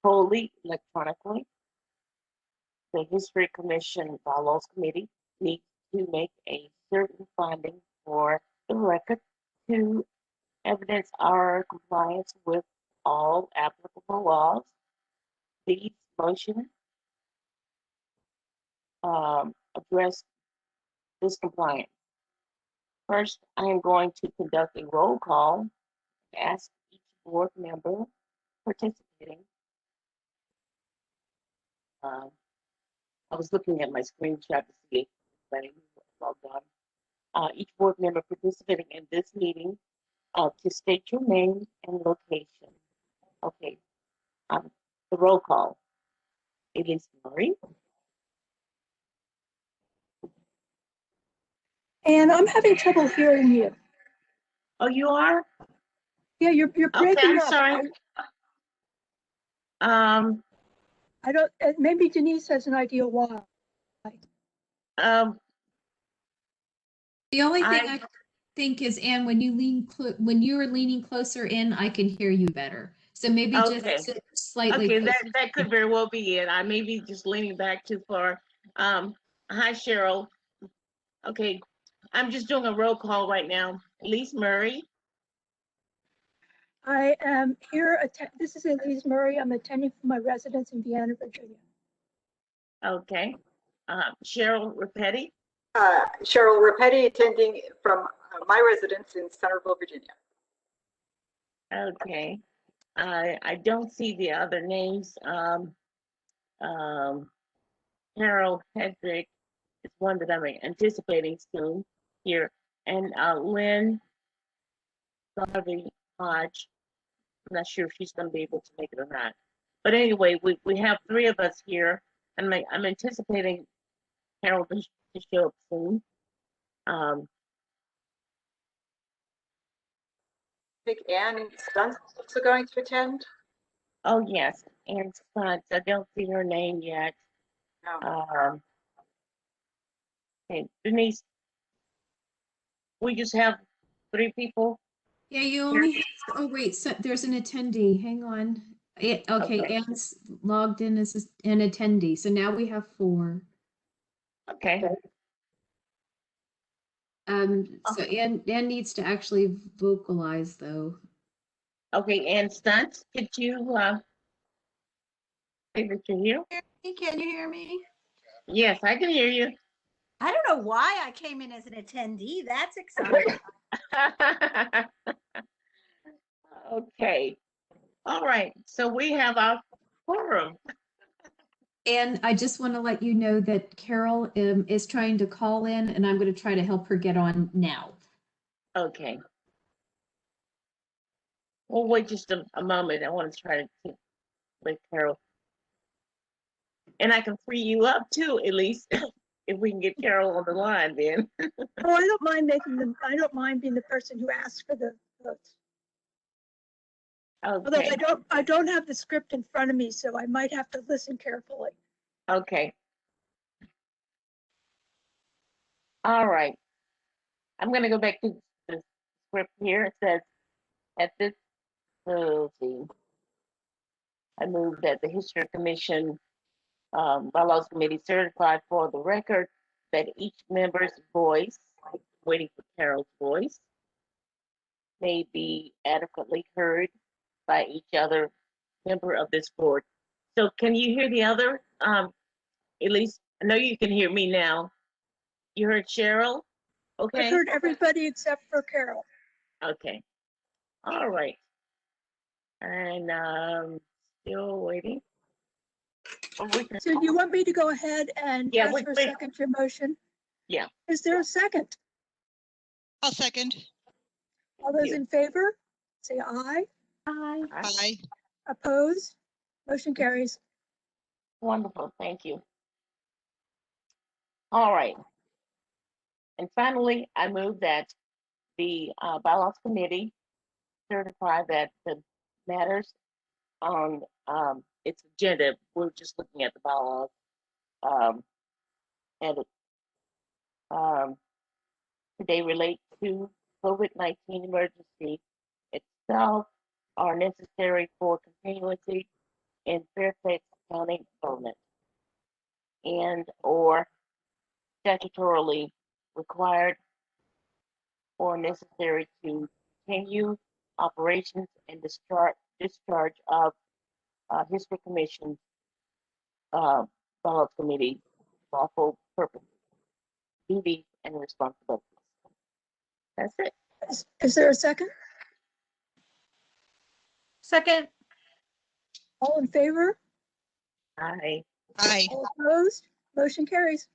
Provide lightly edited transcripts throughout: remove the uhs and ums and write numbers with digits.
wholly electronically. The History Commission Bylaws Committee needs to make a certain finding for the record to evidence our compliance with all applicable laws. These motions address this compliance. First, I am going to conduct a roll call, ask each board member participating. I was looking at my screenshot to see if anybody logged on. Each board member participating in this meeting to state your name and location. Okay, the roll call. Elise Murray. And I'm having trouble hearing you. Oh, you are? Yeah, you're breaking okay, I'm up. sorry. I don't. Maybe Denise has an idea why. The only thing I think is, Anne, when you are leaning closer in, I can hear you better. So maybe just slightly. Okay, that could very well be it. I may be just leaning back too far. Hi, Cheryl. Okay, I'm just doing a roll call right now. Elise Murray. I am here. This is Elise Murray. I'm attending from my residence in Vienna, Virginia. Okay. Cheryl Rapetti. Cheryl Rapetti, attending from my residence in Centerville, Virginia. Okay. I don't see the other names. Harold Hedrick is one that I'm anticipating soon here. And Lynn Garvey Hodge. I'm not sure if she's going to be able to make it or not. But anyway, we have three of us here, and I'm anticipating Harold to show up soon. I think Anne Stuntz is also going to attend. Oh yes, Anne Stuntz. I don't see her name yet. No. Okay, Denise. We just have three people. Yeah, you only have, oh wait, so there's an attendee. Hang on. Okay, Anne's logged in as an attendee. So now we have 4. Okay. So Anne needs to actually vocalize though. Okay, Anne Stuntz, could you say that you're here? Can you hear me? Yes, I can hear you. I don't know why I came in as an attendee. That's exciting. Okay. All right. So we have our forum. And I just want to let you know that Carol is trying to call in, and I'm going to try to help her get on now. Okay. We'll wait just a moment. I want to try to with Carol. And I can free you up too, at least, if we can get Carol on the line then. Oh, I don't mind making them. I don't mind being the person who asks for the votes. Okay. Although I don't have the script in front of me, so I might have to listen carefully. Okay. All right. I'm going to go back to the script here. It says, at this, let's see, I move that the History Commission Bylaws Committee certified for the record that each member's voice, waiting for Carol's voice, may be adequately heard by each other member of this board. So can you hear the other? At least I know you can hear me now. You heard Cheryl? Okay. I heard everybody except for Carol. Okay. All right. And still waiting. So you want me to go ahead and ask for a second to your motion? Yeah. Is there a second? I'll second. All those in favor, say aye. Aye. Aye. Opposed? Motion carries. Wonderful. Thank you. All right. And finally, I move that the Bylaws Committee certify that the matters on its agenda, we're just looking at the bylaws, and today relate to COVID-19 emergency itself, are necessary for continuity in Fairfax County government and or statutorily required or necessary to continue operations and discharge of History Commission Bylaws Committee lawful purpose, duties, and responsibilities. That's it. Is there a second? Second, All in favor? Aye. Aye. All opposed? Motion carries.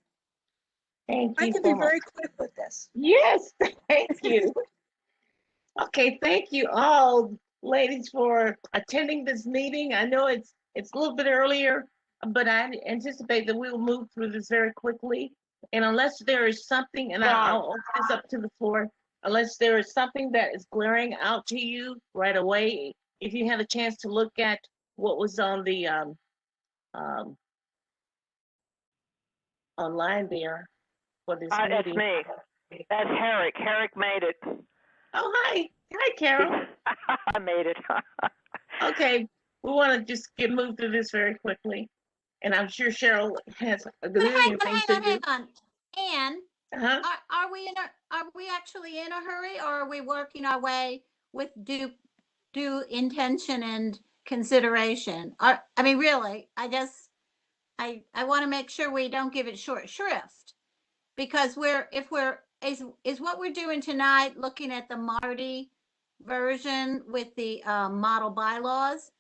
Thank I you can so be much. very quick with this. Yes, thank you. Okay, thank you all, ladies, for attending this meeting. I know it's a little bit earlier, but I anticipate that we will move through this very quickly. And unless there is something, and I'll open this up to the floor, unless there is something that is glaring out to you right away, if you had a chance to look at what was on the online there for this It's meeting. me. That's Herrick. Herrick made it. Oh, hi. Hi, Carol. I made it. Okay, we want to just move through this very quickly. And I'm sure Cheryl has a but hang gazillion on, things hang to on, do. hang on. Anne, Uh-huh. are we actually in a hurry, or are we working our way with due intention and consideration? I mean, really, I want to make sure we don't give it short shrift, because is what we're doing tonight looking at the Marty version with the model bylaws,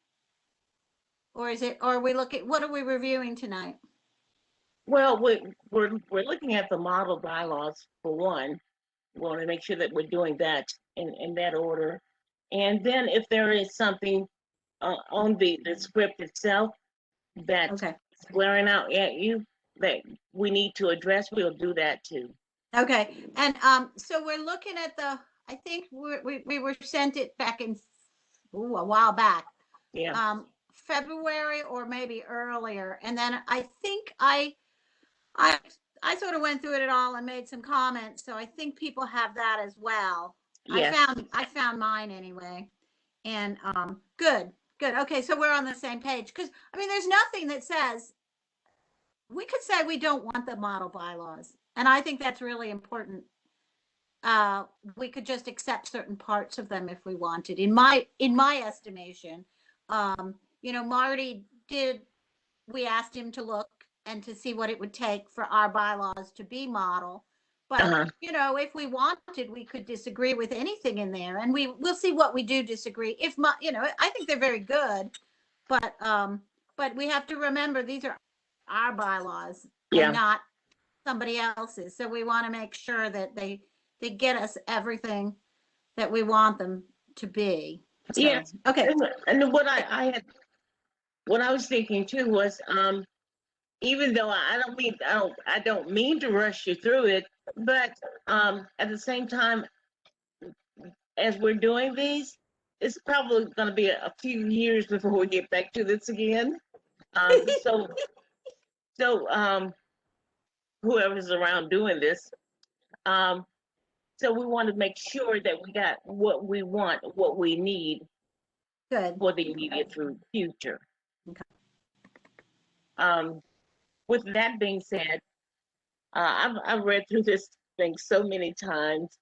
or are we what are we reviewing tonight? Well, we're looking at the model bylaws for one. We want to make sure that we're doing that in that order. And then if there is something on the script itself that's Okay. glaring out at you that we need to address, we'll do that too. Okay, and so we're looking at I think we were sent it back in a while back. Yeah. February or maybe earlier, and then I think I sort of went through it all and made some comments, so I think people have that as well. Yes. I found mine anyway, and good. Okay, so we're on the same page, because I mean, there's nothing that says we could say we don't want the model bylaws, and I think that's really important. We could just accept certain parts of them if we wanted. In my estimation, Marty we asked him to look and to see what it would take for our bylaws to be model. But, if we wanted, we could disagree with anything in there, and we'll see what we do disagree. I think they're very good, but we have to remember these are our bylaws and not somebody else's. So we want to make sure that they get us everything that we want them to be. So, Yes. okay. And what I was thinking too was, even though I don't mean to rush you through it, but at the same time, as we're doing these, it's probably going to be a few years before we get back to this again. So whoever's around doing this, so we want to make sure that we got what we want, what we need. Good. For the immediate future. Okay. With that being said, I've read through this thing so many times,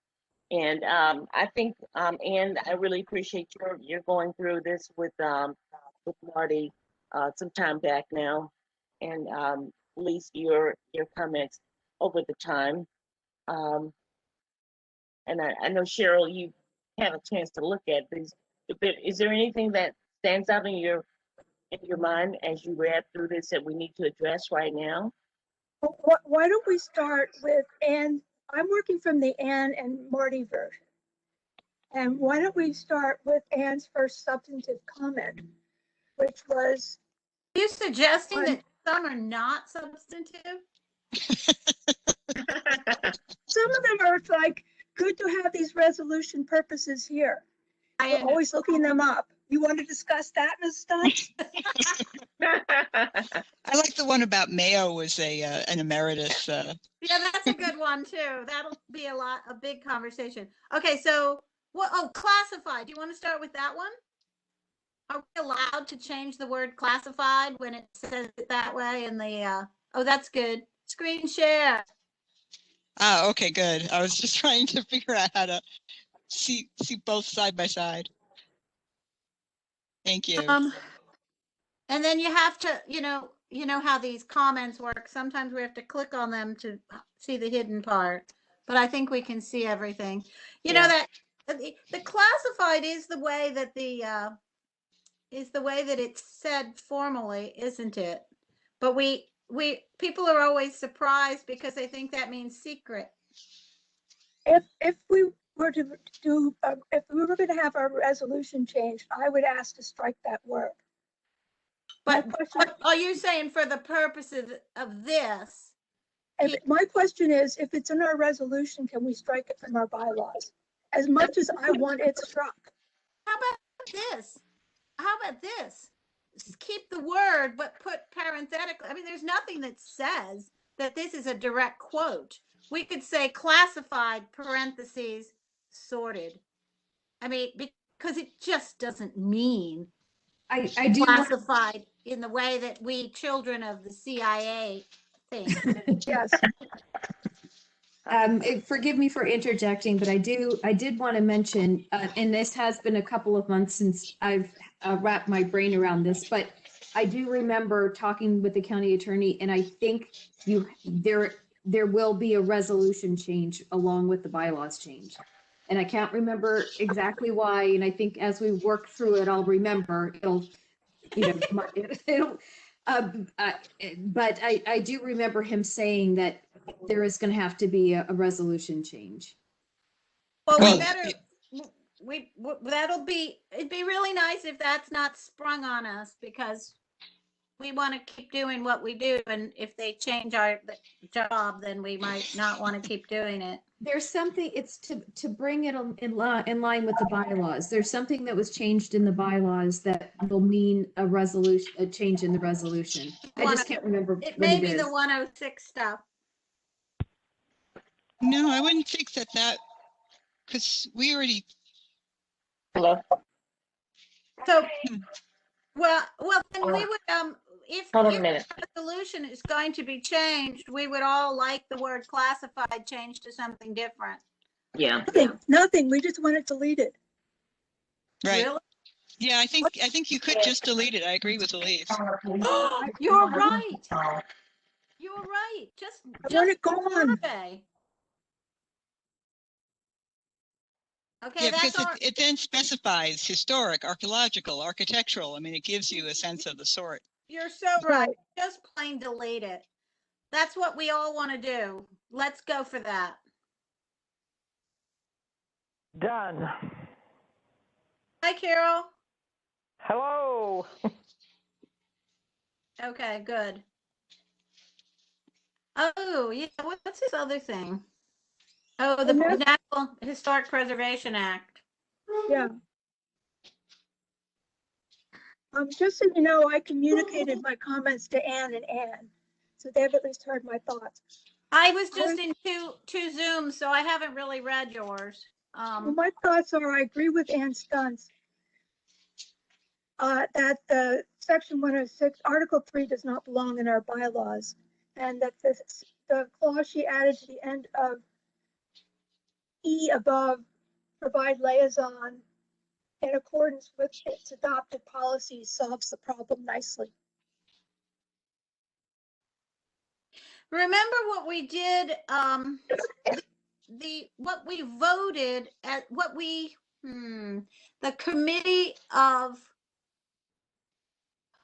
and I think, Anne, I really appreciate your going through this with Marty some time back now, and at least your comments over the time. And I know, Cheryl, you had a chance to look at these. Is there anything that stands out in your mind as you read through this that we need to address right now? Why don't we start with Anne? I'm working from the Anne and Marty version. And why don't we start with Anne's first substantive comment, which was... Are you suggesting that some are not substantive? Some of them are like, good to have these resolution purposes here. We're always looking them up. You want to discuss that, Ms. Stuntz? I like the one about Mayo as an emeritus. Yeah, that's a good one too. That'll be a big conversation. Okay, so classified. Do you want to start with that one? Are we allowed to change the word classified when it says it that way in the, oh, that's good. Screen share. Ah, okay, good. I was just trying to figure out how to see both side by side. Thank you. And then you have to, you know how these comments work. Sometimes we have to click on them to see the hidden part, but I think we can see everything. You know that the classified is the way that it's said formally, isn't it? But we people are always surprised because they think that means secret. If we were to do, if we were going to have our resolution changed, I would ask to strike that word. But are you saying for the purposes of this? My question is, if it's in our resolution, can we strike it from our bylaws? As much as I want it struck. How about this? How about this? Keep the word, but put parenthetically. I mean, there's nothing that says that this is a direct quote. We could say classified parentheses sorted. I mean, because it just doesn't mean I do want classified in the way that we children of the CIA think. Yes. Forgive me for interjecting, but I did want to mention, and this has been a couple of months since I've wrapped my brain around this, but I do remember talking with the county attorney, and I think there will be a resolution change along with the bylaws change. And I can't remember exactly why, and I think as we work through it, I'll remember. But I do remember him saying that there is going to have to be a resolution change. Well, Well, we better. It'd be really nice if that's not sprung on us, because we want to keep doing what we do, and if they change our job, then we might not want to keep doing it. There's something, it's to bring it in line with the bylaws. There's something that was changed in the bylaws that will mean a change in the resolution. I just can't remember It what may it be is. the 106 stuff. no, I wouldn't think that because we already. Hello? So, well, then we would, if Hold on a the minute. resolution is going to be changed, we would all like the word classified changed to something different. Yeah. Nothing. We just want it deleted. Right. Really? Yeah, I think you could just delete it. I agree with Elise. You're right. You're right. Just want it gone. survey. Okay, Yeah, that's because our. it then specifies historic, archaeological, architectural. I mean, it gives you a sense of the sort. You're so right. Just plain delete it. That's what we all want to do. Let's go for that. Done. Hi, Carol. Hello. Okay, good. Oh, yeah. What's this other thing? Oh, the National Historic Preservation Act. Yeah. Just so you know, I communicated my comments to Anne and Anne, so they've at least heard my thoughts. I was just in two Zooms, so I haven't really read yours. Well, my thoughts are, I agree with Ann Stunts that the Section 106, Article 3 does not belong in our bylaws, and that the clause she added to the end of E above, provide liaison in accordance with its adopted policies, solves the problem nicely. Remember what we did, what we voted at,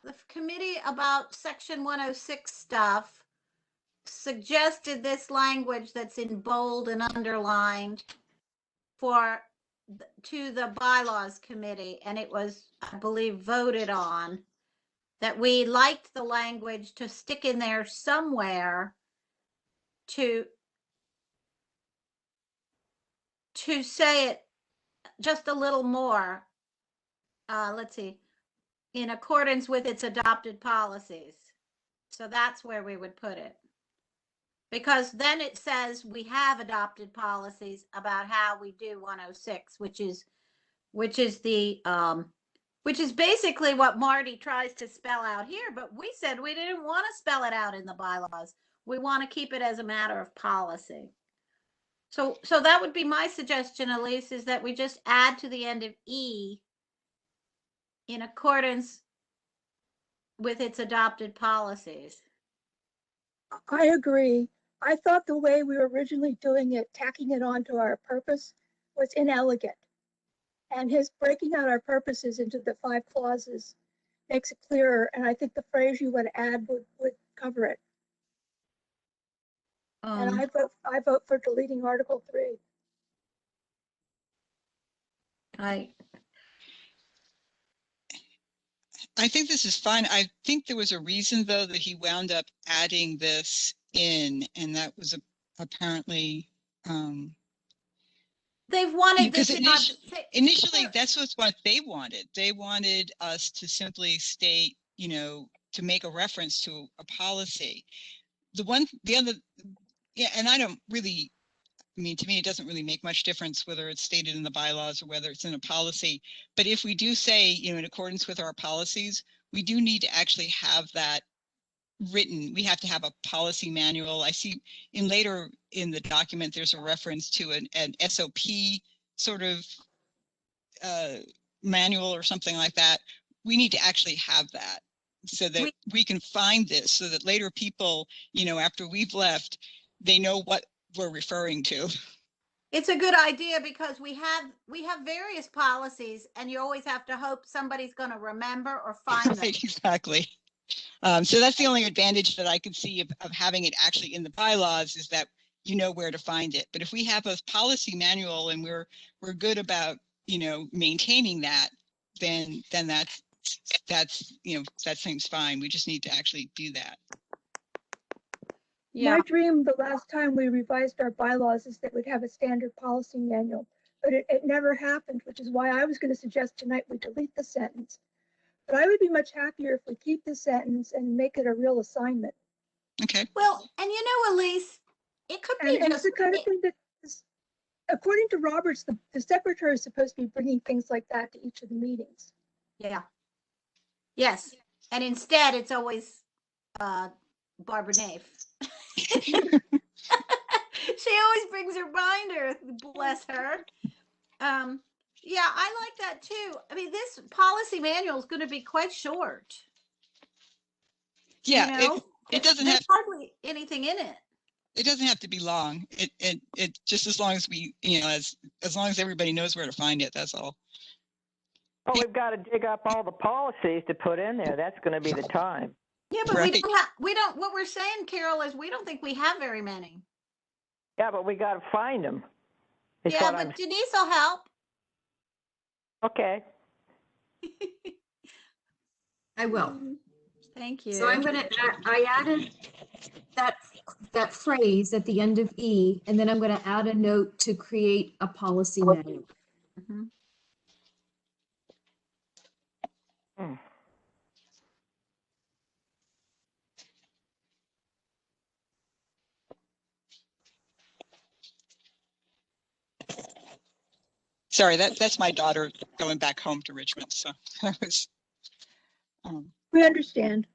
the committee about Section 106 stuff suggested this language that's in bold and underlined to the bylaws committee, and it was, I believe, voted on, that we liked the language to stick in there somewhere to say it just a little more. Let's see, in accordance with its adopted policies. So that's where we would put it. Because then it says we have adopted policies about how we do 106, which is the which is basically what Marty tries to spell out here, but we said we didn't want to spell it out in the bylaws. We want to keep it as a matter of policy. So that would be my suggestion, Elise, is that we just add to the end of E in accordance with its adopted policies. I agree. I thought the way we were originally doing it, tacking it onto our purpose, was inelegant. And his breaking out our purposes into the 5 clauses makes it clearer. And I think the phrase you would add would cover it. And I vote for deleting Article 3. I think this is fine. I think there was a reason, though, that he wound up adding this in, and that was apparently they've wanted because this initially that's what they wanted. They wanted us to simply state, you know, to make a reference to a policy. Yeah, and I don't really, I mean, to me, it doesn't really make much difference whether it's stated in the bylaws or whether it's in a policy. But if we do say, you know, in accordance with our policies, we do need to actually have that written. We have to have a policy manual. I see later in the document, there's a reference to an SOP sort of manual or something like that. We need to actually have that so that we can find this, so that later people, you know, after we've left, they know what we're referring to. It's a good idea because we have various policies, and you always have to hope somebody's going to remember or find them. Right, exactly. So that's the only advantage that I could see of having it actually in the bylaws, is that you know where to find it. But if we have a policy manual and we're good about, you know, maintaining that, then that's you know, that seems fine. We just need to actually do that. Yeah. My dream the last time we revised our bylaws is that we'd have a standard policy manual, but it never happened, which is why I was going to suggest tonight we delete the sentence. But I would be much happier if we keep the sentence and make it a real assignment. Okay. Well, and you know, Elise, it could be and it's the kind of thing that is, according to Roberts, the secretary is supposed to be bringing things like that to each of the meetings. Yeah. Yes. And instead, it's always Barbara Nafe. She always brings her binder, bless her. Yeah, I like that too. I mean, this policy manual is going to be quite short. Yeah, you know? it doesn't There's have hardly anything in it. It doesn't have to be long. It just, as long as we, you know, as long as everybody knows where to find it, that's all. Oh, we've got to dig up all the policies to put in there. That's going to be the time. Yeah, but Right. we don't, what we're saying, Carol, is we don't think we have very many. Yeah, but we got to find them. Yeah, but Denise will help. Okay. I will. Thank you. So I'm gonna I added that phrase at the end of E, and then I'm gonna add a note to create a policy manual. Mhm. Hmm. Sorry, that's my daughter going back home to Richmond. So I was. We understand.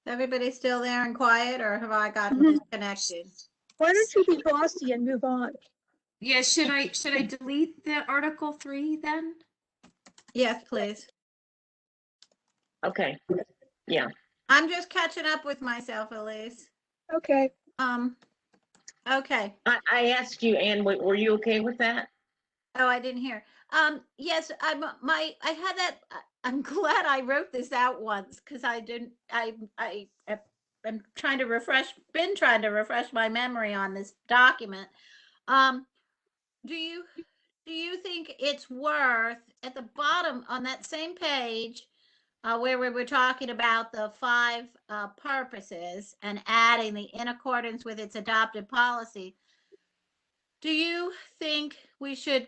Everybody still there and quiet, or have I gotten disconnected? Why don't you be bossy and move on? Yeah, should I delete the Article 3 then? Yes, please. Okay. Yeah. I'm just catching up with myself, Elise. Okay. Okay. I asked you, Anne, were you okay with that? Oh, I didn't hear. Yes, I had that. I'm glad I wrote this out once, because I didn't. I'm trying to been trying to refresh my memory on this document. Do you think it's worth, at the bottom on that same page, where we were talking about the 5 purposes and adding the in accordance with its adopted policy? Do you think we should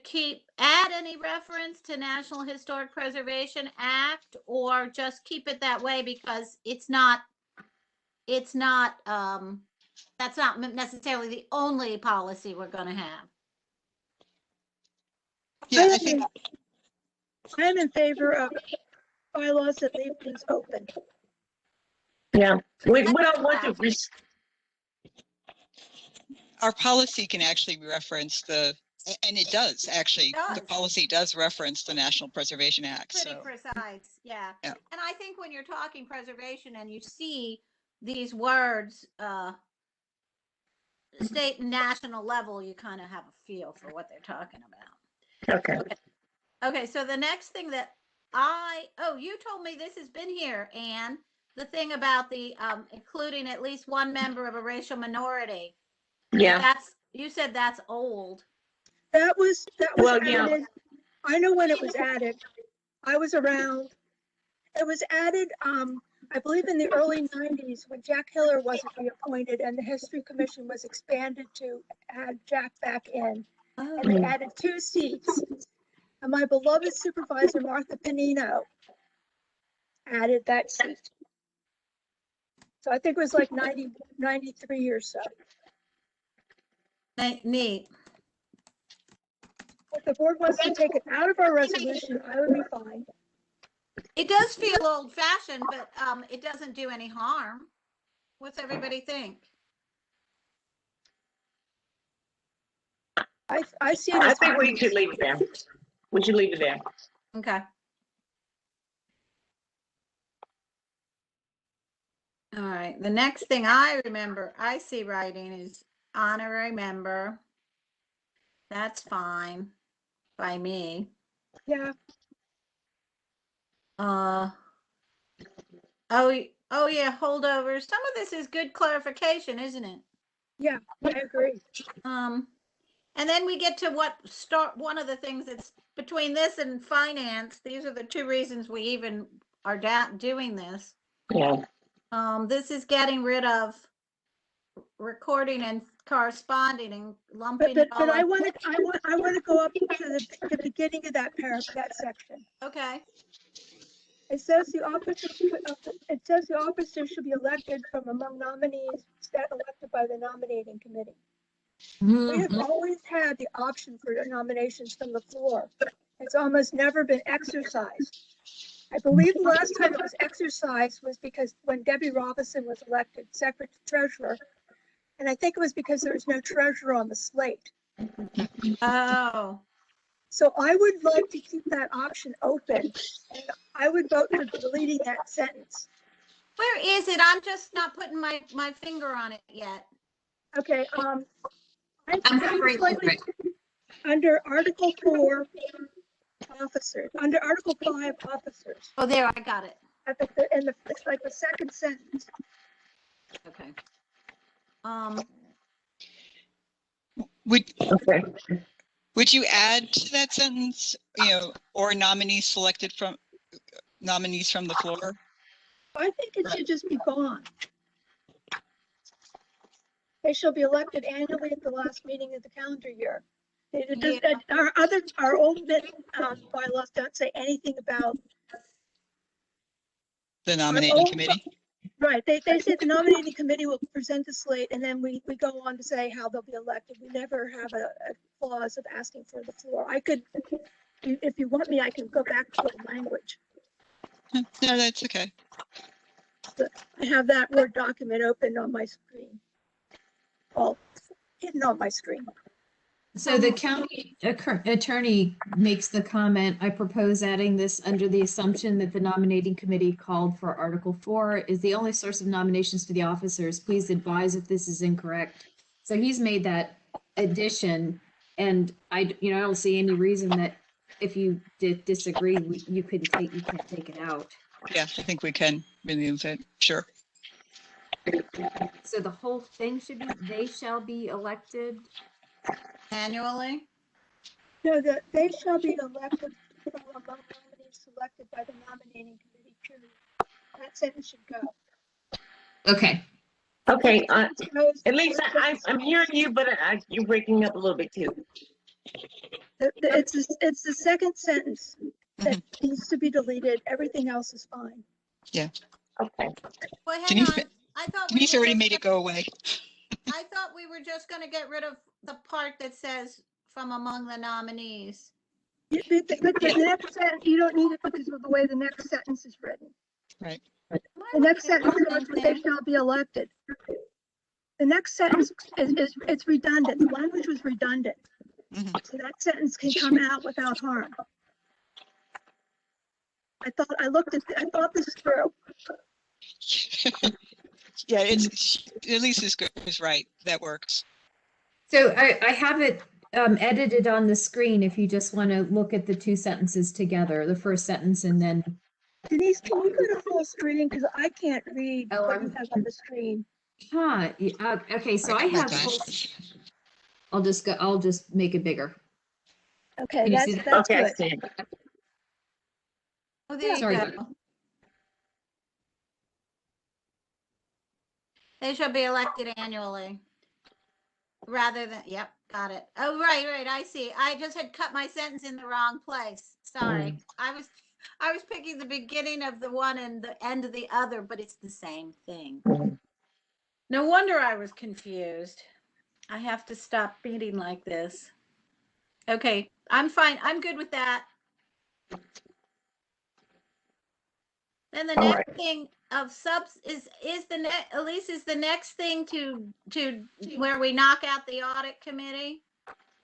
add any reference to National Historic Preservation Act, or just keep it that way because that's not necessarily the only policy we're going to have? Yeah, I think, I'm in favor of bylaws that leave things open. Yeah, we don't want to our policy can actually reference and it does actually, the Does. policy does reference the National Preservation Act, Pretty so. precise, yeah. Yeah. And I think when you're talking preservation and you see these words, state and national level, you kind of have a feel for what they're talking about. Okay. Okay, so the next thing that you told me this has been here, Anne, the thing about the including at least one member of a racial minority. Yeah. You said that's old. That was Well, yeah. added. I know when it was added. I was around. It was added, I believe in the early 90s when Jack Hiller wasn't reappointed and the History Commission was expanded to add Jack back in. And they added 2 seats. And my beloved supervisor, Martha Panino, added that seat. So I think it was like 93 or so. Neat. If the board wants to take it out of our resolution, I would be fine. It does feel old fashioned, but it doesn't do any harm. What's everybody think? I see it I as think we should leave it there. We should leave it there. Okay. All right. The next thing I see writing is honorary member. That's fine by me. Yeah. Oh yeah, holdovers. Some of this is good clarification, isn't it? Yeah, I agree. And then we get to one of the things that's between this and finance. These are the 2 reasons we even are doing this. Yeah. This is getting rid of recording and corresponding and lumping it all But I up. want to go up to the beginning of that that section. Okay. It says the officer should be elected from among nominees elected by the nominating committee. We have always had the option for nominations from the floor. It's almost never been exercised. I believe the last time it was exercised was because when Debbie Robinson was elected treasurer, and I think it was because there was no treasurer on the slate. Oh. So I would like to keep that option open, and I would vote for deleting that sentence. Where is it? I'm just not putting my finger on it yet. Okay, I'm sorry. under Article 4 officers, under Article 5 officers, Oh, there, I got it. it's like the second sentence. Okay. Would you add to that sentence, or nominees from the floor? I think it should just be gone. They shall be elected annually at the last meeting of the calendar year. Our old bylaws don't say anything about The nominating committee? Right, they say the nominating committee will present the slate, and then we go on to say how they'll be elected. We never have a clause of asking for the floor. I could, if you want me, I can go back to the language. No, that's okay. I have that Word document open on my screen. All hidden on my screen. So the county attorney makes the comment, I propose adding this under the assumption that the nominating committee called for Article 4 is the only source of nominations for the officers. Please advise if this is incorrect. So he's made that addition, and I don't see any reason that if you disagree, you can't take it out. Yeah, I think we can remove it. Sure. So the whole thing should be, they shall be elected Annually? No, they shall be elected from among nominees selected by the nominating committee. Period. That sentence should go. Okay. Okay, goes- at least I'm hearing you, but you're breaking up a little bit too. It's the second sentence that Mm-hmm. needs to be deleted. Everything else is fine. Okay. Well, hang Denise, on. I thought Denise already made it go away. I thought we were just going to get rid of the part that says from among the nominees. But the next sentence, you don't need it because of the way the next sentence is written. Right. The next sentence goes with they shall be elected. The next sentence is it's redundant. The language was redundant. Mm-hmm. So that sentence can come out without harm. I thought this through. Yeah, it's at least this is right. That works. So I have it edited on the screen if you just want to look at the two sentences together, the first sentence and then. Denise, can you go to full screen? Because I can't read Oh, what you have on the screen. Huh. Yeah, okay, so I Hold have. on. I'll just make it bigger. Okay, Can you see that's Okay, I good. see it. Oh, there Sorry. you go. They shall be elected annually. Rather than, yep, got it. Oh, right, I see. I just had cut my sentence in the wrong place. Sorry. I was picking the beginning of the one and the end of the other, but it's the same thing. No wonder I was confused. I have to stop beating like this. Okay, I'm fine. I'm good with that. Then the All next thing of subs is the next, Elise, is the next thing to where we knock out the audit committee.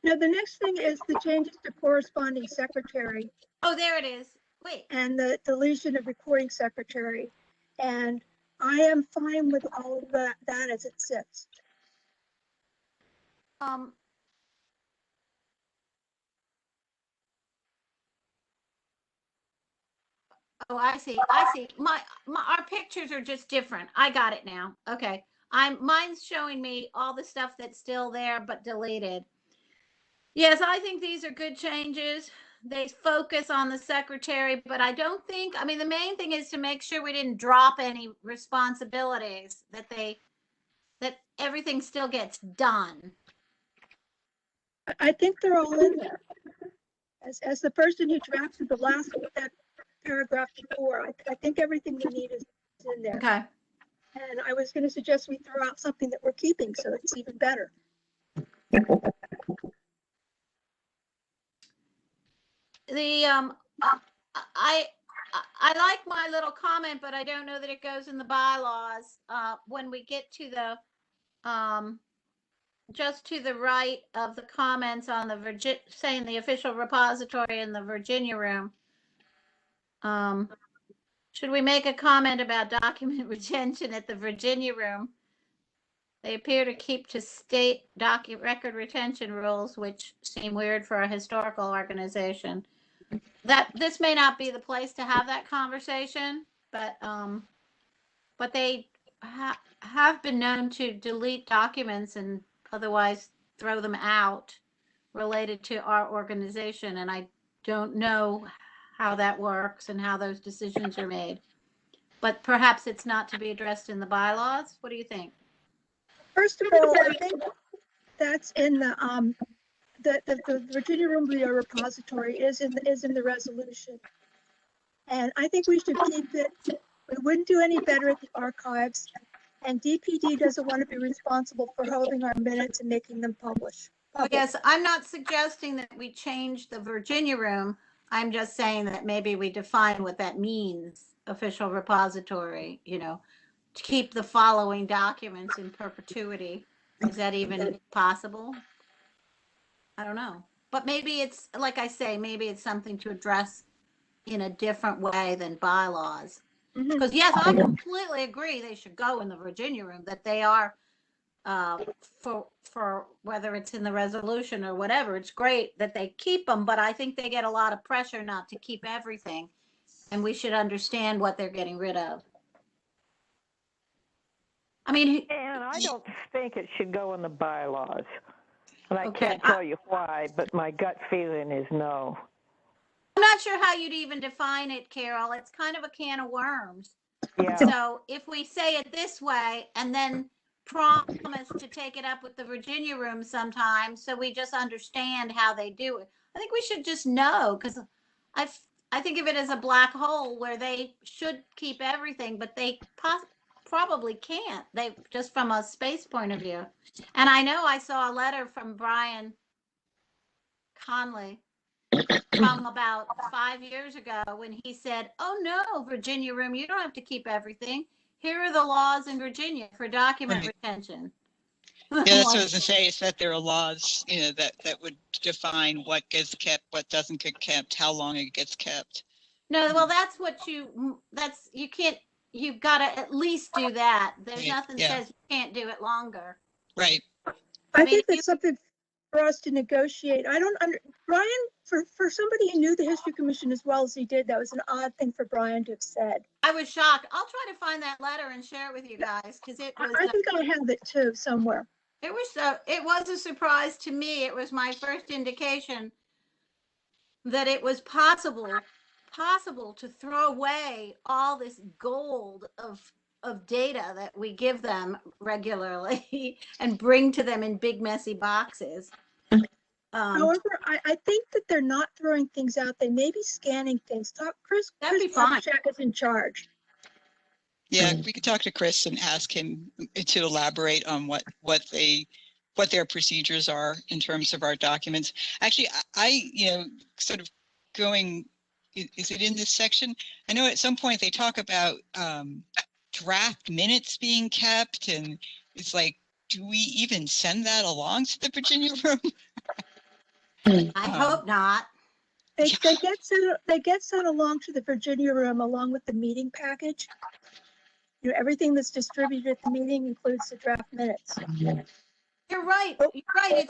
No, the next thing is the changes to corresponding secretary Oh, there it is. Wait. and the deletion of recording secretary. And I am fine with all of that as it sits. Oh, I see. Our pictures are just different. I got it now. Okay. Mine's showing me all the stuff that's still there but deleted. Yes, I think these are good changes. They focus on the secretary, but I don't think, I mean, the main thing is to make sure we didn't drop any responsibilities, that everything still gets done. I think they're all in there. As the person who drafted the last that paragraph before, I think everything we need is in there. Okay. And I was going to suggest we throw out something that we're keeping, so it's even better. The I like my little comment, but I don't know that it goes in the bylaws. When we get to the just to the right of the comments on the saying the official repository in the Virginia room. Should we make a comment about document retention at the Virginia room? They appear to keep to state record retention rules, which seem weird for a historical organization. That this may not be the place to have that conversation, but they have been known to delete documents and otherwise throw them out related to our organization, and I don't know how that works and how those decisions are made. But perhaps it's not to be addressed in the bylaws. What do you think? First of all, I think that's in the Virginia Room repository is in the resolution. And I think we should keep it. We wouldn't do any better at the archives. And DPD doesn't want to be responsible for holding our minutes and making them public. Yes, I'm not suggesting that we change the Virginia room. I'm just saying that maybe we define what that means, official repository, to keep the following documents in perpetuity. Is that even possible? I don't know. But maybe it's, like I say, maybe it's something to address in a different way than bylaws. Because yes, I completely agree they should go in the Virginia room, that they are for whether it's in the resolution or whatever, it's great that they keep them, but I think they get a lot of pressure not to keep everything, and we should understand what they're getting rid of. I mean, and I don't think it should go in the bylaws. And I Okay, can't tell you why, but my gut feeling is no. I'm not sure how you'd even define it, Carol. It's kind of a can of worms. Yeah. So if we say it this way and then promised to take it up with the Virginia room sometime, so we just understand how they do it. I think we should just know, because I think of it as a black hole where they should keep everything, but they probably can't. They just from a space point of view. And I know I saw a letter from Brian Conley from about 5 years ago when he said, "Oh no, Virginia room, you don't have to keep everything. Here are the laws in Virginia for document Right. retention." Yeah, that's what I was gonna say, is that there are laws, that would define what gets kept, what doesn't get kept, how long it gets kept. No, well, that's what you can't, you've got to at least do that. There's Right, nothing yeah. says you can't do it longer. Right. I mean, think that's something for us to negotiate. I don't Brian, for somebody who knew the History Commission as well as he did, that was an odd thing for Brian to have said. I was shocked. I'll try to find that letter and share it with you guys, because it was. I think I have it too somewhere. It was a surprise to me. It was my first indication that it was possible to throw away all this gold of data that we give them regularly and bring to them in big messy boxes. However, I think that they're not throwing things out. They may be scanning things. Chris That'd be fine. Barczyk is in charge. Yeah, we could talk to Chris and ask him to elaborate on what their procedures are in terms of our documents. Actually, I sort of going, is it in this section? I know at some point they talk about draft minutes being kept, and it's like, do we even send that along to the Virginia room? I hope not. They get sent along to the Virginia room along with the meeting package. Everything that's distributed at the meeting includes the draft minutes. You're right. You're right.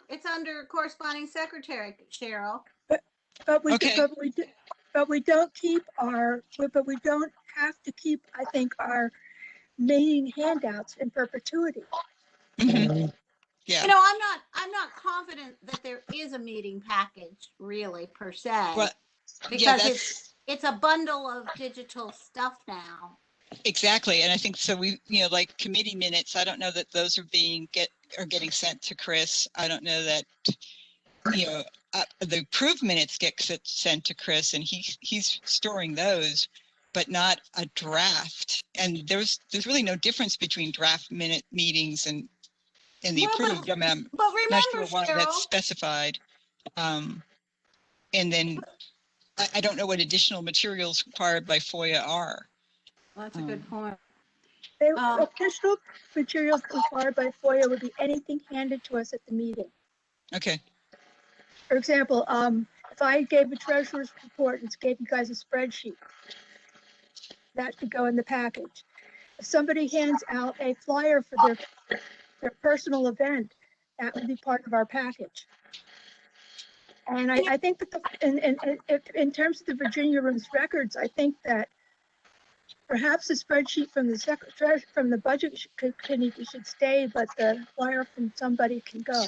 It's under corresponding secretary, Cheryl. But we Okay. we don't have to keep, I think, our meeting handouts in perpetuity. Mm-hmm. Yeah. I'm not confident that there is a meeting package really per se, Well, because it's a bundle of digital stuff now. Exactly, and I think so. We, like committee minutes. I don't know that those are getting sent to Chris. I don't know that the approved minutes get sent to Chris, and he's storing those, but not a draft. And there's really no difference between draft minute meetings and the approved. But I'm remember, not sure why Cheryl, that's specified. And then I don't know what additional materials required by Foia are. Well, that's a good point. Additional materials required by FOIA would be anything handed to us at the meeting. Okay. For example, if I gave a treasurer's report and gave you guys a spreadsheet, that should go in the package. If somebody hands out a flyer for their personal event, that would be part of our package. And I think that in terms of the Virginia room's records, I think that perhaps the spreadsheet from the budget committee should stay, but the flyer from somebody can go.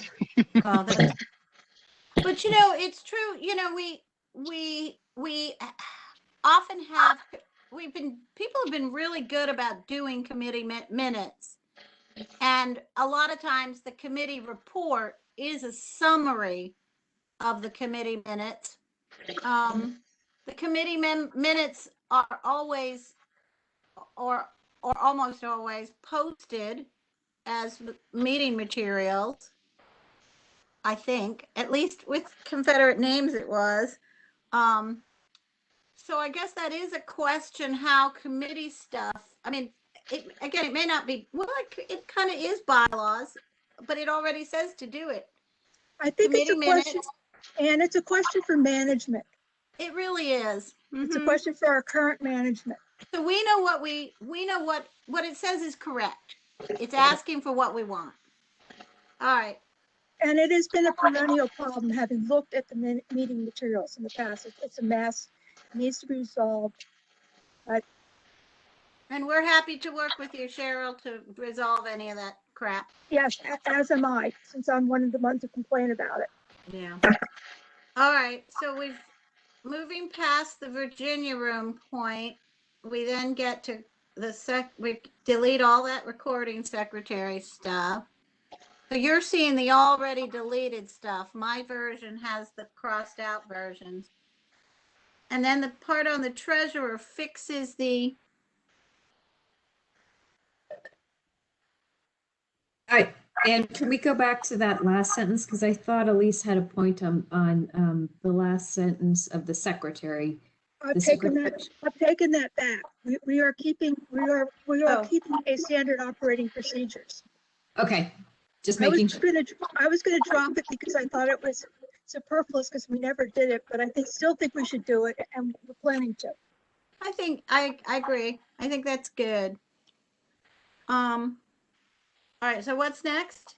But it's true. We often have people have been really good about doing committee minutes, and a lot of times the committee report is a summary of the committee minutes. The committee minutes are always or almost always posted as meeting materials. I think, at least with Confederate names it was. So I guess that is a question, how committee stuff, I mean, it may not be, well, it kind of is bylaws, but it already says to do it. I think it's a question, and it's a question for management. It really is. Mm-hmm. It's a question for our current management. So we know what it says is correct. It's asking for what we want. All right. And it has been a perennial problem, having looked at the meeting materials in the past. It's a mess. It needs to be resolved. And we're happy to work with you, Cheryl, to resolve any of that crap. Yes, as am I, since I'm one of the ones who complain about it. Yeah. All right. So moving past the Virginia room point, we then get to we delete all that recording secretary stuff. So you're seeing the already deleted stuff. My version has the crossed out versions. And then the part on the treasurer fixes the, All right, and can we go back to that last sentence? Because I thought Elise had a point on the last sentence of the secretary. I've The taken secretary. that, I've taken that back. We are keeping, we are Oh. keeping a standard operating procedures. Okay, just I was making, gonna drop it because I thought it was superfluous because we never did it, but I still think we should do it and we're planning to. I think, I agree. I think that's good. All right, so what's next?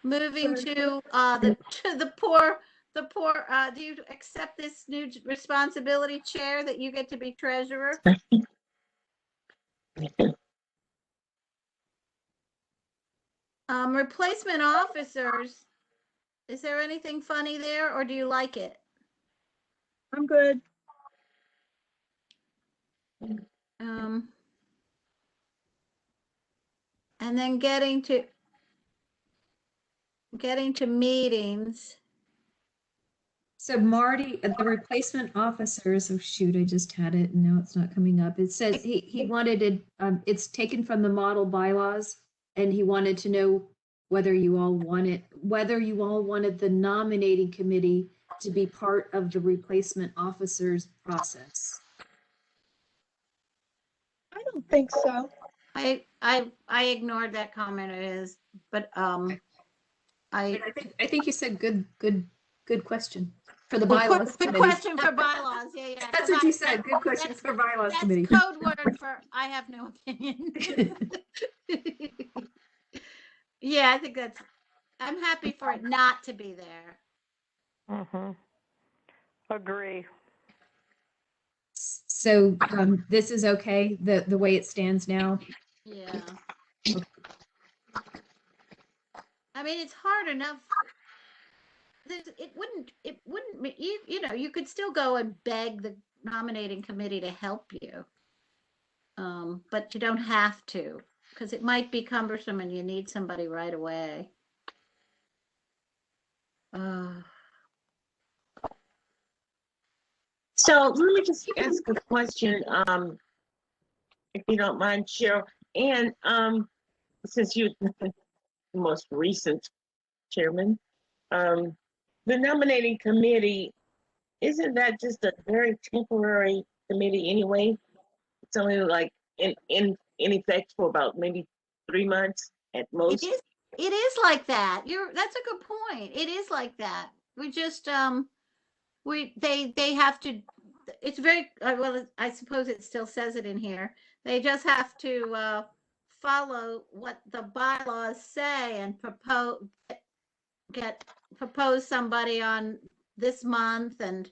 Moving to the poor, do you accept this new responsibility, Chair, that you get to be treasurer? Replacement officers, is there anything funny there, or do you like it? I'm good. And then getting to meetings. so Marty, the replacement officers, oh shoot, I just had it and now it's not coming up. It says he wanted it, it's taken from the model bylaws and he wanted to know whether you all wanted the nominating committee to be part of the replacement officers process. I don't think so. I ignored that comment, but I think you said good question for the Good bylaws good committee. question for bylaws. Yeah. That's what you said. Good question that's- for bylaws That's committee. code word for I have no opinion. Yeah, I think I'm happy for it not to be there. Mm-hmm. Agree. So this is okay, the way it stands now? Yeah. I mean, it's hard enough. It wouldn't, you know, you could still go and beg the nominating committee to help you. But you don't have to, because it might be cumbersome and you need somebody right away. So let me just ask a question, if you don't mind, Cheryl. And since you're the most recent chairman, the nominating committee, isn't that just a very temporary committee anyway? It's only like in effect for about maybe 3 months at most. It is like that. That's a good point. It is like that. We just they have to, it's very well, I suppose it still says it in here. They just have to follow what the bylaws say and propose somebody on this month and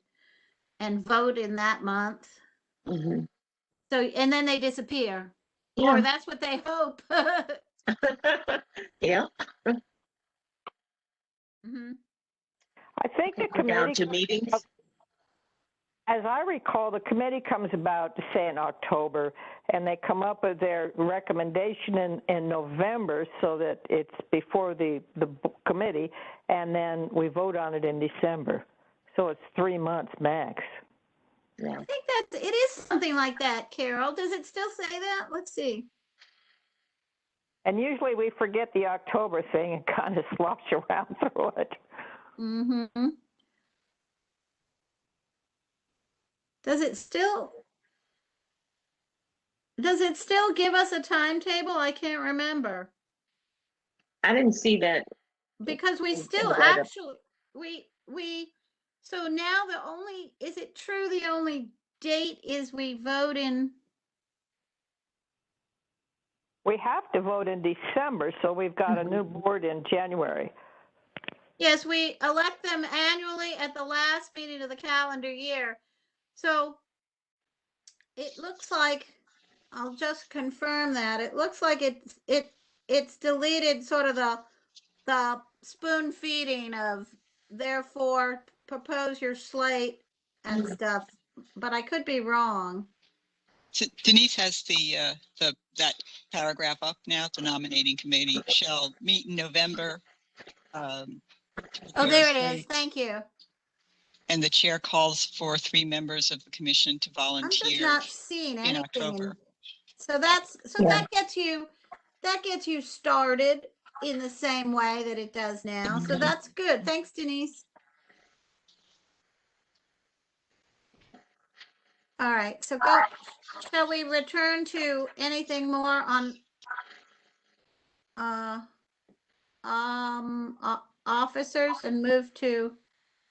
vote in that month. Mhm. So and then they disappear. Yeah. Or that's what they hope. Yeah. Mhm. I think the Go down committee, to meetings. as I recall, the committee comes about, say, in October, and they come up with their recommendation in November so that it's before the committee, and then we vote on it in December. So it's 3 months max. Yeah. I think that it is something like that, Carol. Does it still say that? Let's see. And usually we forget the October thing and kind of slosh around through it. Mm-hmm. Does it still give us a timetable? I can't remember. I didn't see that. Because we In still the write-up. actually so now is it true the only date is we vote in? We have to vote in December, so we've got a new board in January. Yes, we elect them annually at the last meeting of the calendar year. So it looks like, I'll just confirm that. It looks like it's deleted sort of the spoon feeding of therefore propose your slate and stuff, but I could be wrong. So Denise has that paragraph up now. The nominating committee shall meet in November. Oh, there it is. Thursday, Thank you. and the chair calls for 3 members of the commission to I'm just volunteer not seeing in anything. October. So Yeah. that gets you started in the same way that it does now. So that's good. Thanks, Denise. All right, so shall we return to anything more on officers and move to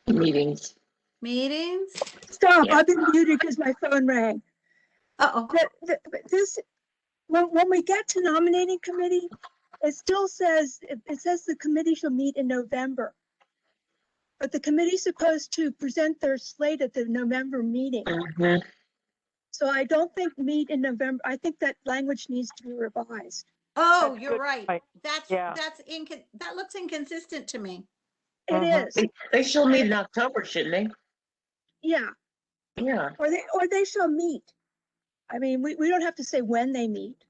Meetings. meetings? Stop, Yeah. I've been muted because my phone rang. Uh-oh. This, when we get to nominating committee, it still says, it says the committee shall meet in November. But the committee's supposed to present their slate at the November meeting. Mhm. So I don't think meet in November. I think that language needs to be revised. Oh, That's you're good right. point. Yeah. That looks inconsistent to me. It is, They shall meet in October, shouldn't yeah, they? Yeah. or they shall meet. I mean, we don't have to say when they meet.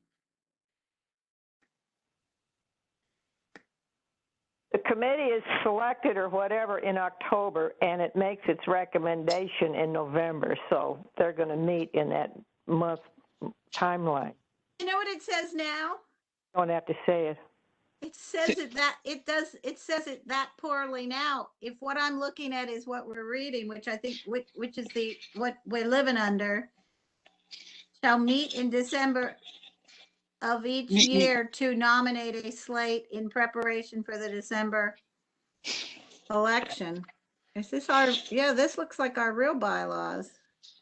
The committee is selected or whatever in October, and it makes its recommendation in November. So they're going to meet in that month timeline. You know what it says now? Don't have to say it. It says it says it that poorly now. If what I'm looking at is what we're reading, which I think, which is what we're living under, shall meet in December of each Meet- year to nominate a slate in preparation for the December election. Is this this looks like our real bylaws.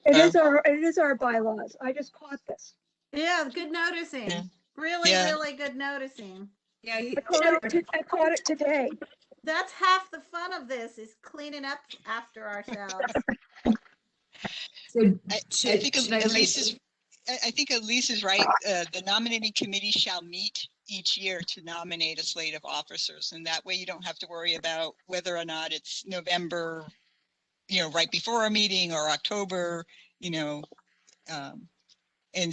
It is our bylaws. I just caught this. Yeah, good noticing. Yeah. Really, Yeah. really good noticing. Yeah, I caught it today. That's half the fun of this, is cleaning up after ourselves. so I should, think should I I think Elise is right. The nominating committee shall meet each year to nominate a slate of officers, and that way you don't have to worry about whether or not it's November, right before a meeting, or October, and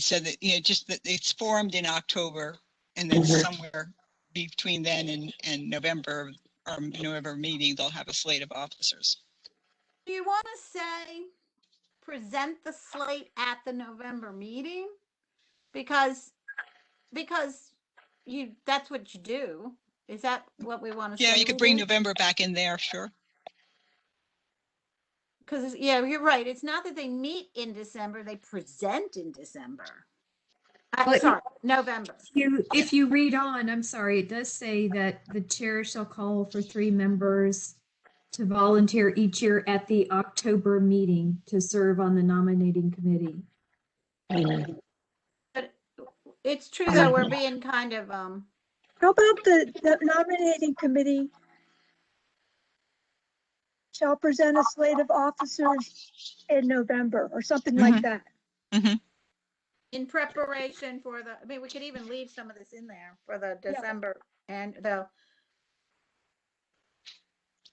so that just that it's formed in October, and then somewhere between then and November, or November meeting, they'll have a slate of officers. Do you want to say present the slate at the November meeting? Because that's what you do. Is that what we want to say? Yeah, you could bring November back in there, sure. Because you're right. It's not that they meet in December; they present in December. Well, Sorry, November. if you read on, I'm sorry, it does say that the chair shall call for 3 members to volunteer each year at the October meeting to serve on the nominating committee. But it's true though, we're being kind of How about the nominating committee shall present a slate of officers in November or something like that? in preparation for we could even leave some of this in there for the December and the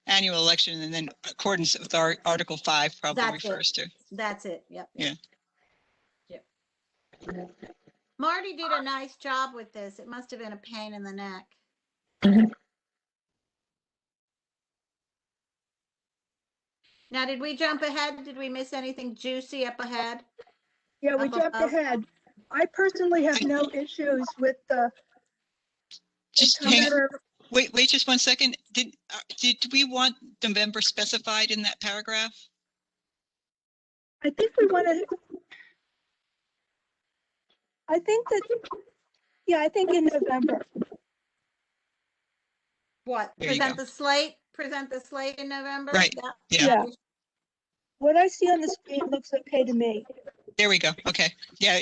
annual election, and then accordance with our Article 5 probably refers to. That's it. Yep. Yeah. Yep. Marty did a nice job with this. It must have been a pain in the neck. Now, did we jump ahead? Did we miss anything juicy up ahead? Yeah, we Up jumped above? ahead. I personally have no issues with the. Just hang on. Wait just 1 second. Did we want November specified in that paragraph? I think we want to. I think that. Yeah, I think in November. What? There you Present go. the slate? Present the slate in November? Right. Yeah. Yeah. What I see on the screen looks okay to me. There we go. Okay. Yeah,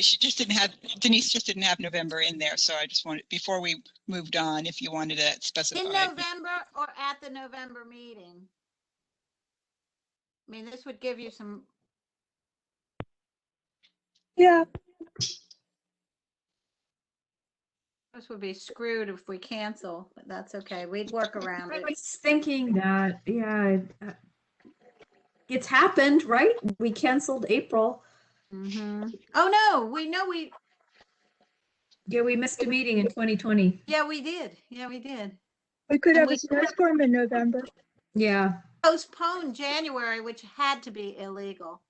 Denise just didn't have November in there. So I just wanted, before we moved on, if you wanted to specify. In November or at the November meeting? I mean, this would give you some. Yeah. This would be screwed if we cancel, but that's okay. We'd work around I it. was thinking that, it's happened, right? We canceled April. Oh, no, we know we, Yeah, we missed a meeting in 2020. yeah, we did. Yeah, we did. We could And have we a snowstorm in November. Yeah. postponed January, which had to be illegal.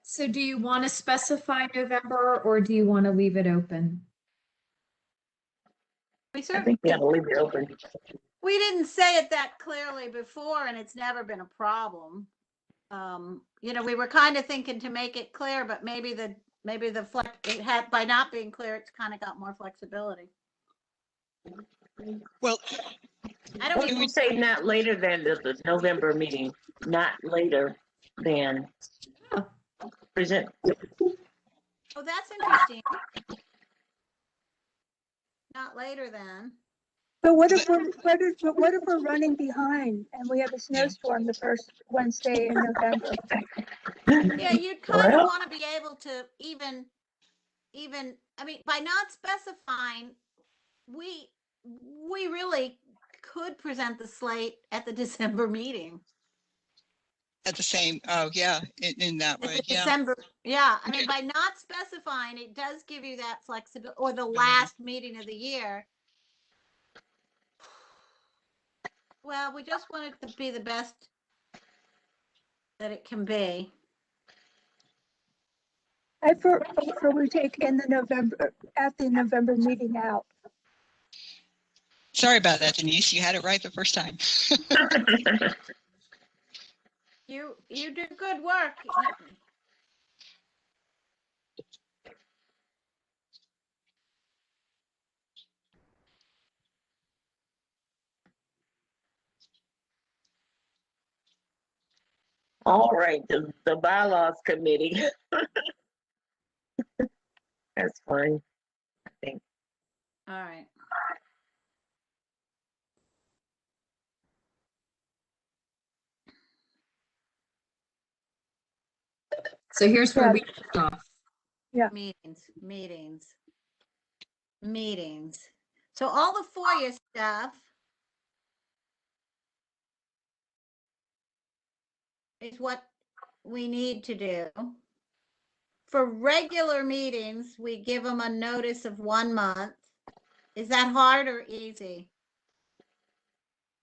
So do you want to specify November or do you want to leave it open? We I certainly, think we ought to leave it open. we didn't say it that clearly before, and it's never been a problem. You know, we were kind of thinking to make it clear, but maybe the flex, it had, by not being clear, it's kind of got more flexibility. Well, I What don't do even, we say not later than the November meeting? Not later than present. oh, that's interesting. Not later than. But what if we're running behind and we have a snowstorm the first Wednesday in November? Yeah, you'd kind of Well, want to be able to even, I mean, by not specifying, we really could present the slate at the December meeting. at the same, oh, yeah, in that At way, the yeah. December, yeah, I mean, by not specifying, it does give you that flexibility, or the last meeting of the year. Well, we just want it to be the best that it can be. I prefer we take at the November meeting out. Sorry about that, Denise. You had it right the first time. You do good work. all right, the bylaws committee. That's fine. I think. All right. So here's where Yeah. we left off. Meetings. So all the Foia stuff is what we need to do. For regular meetings, we give them a notice of 1 month. Is that hard or easy?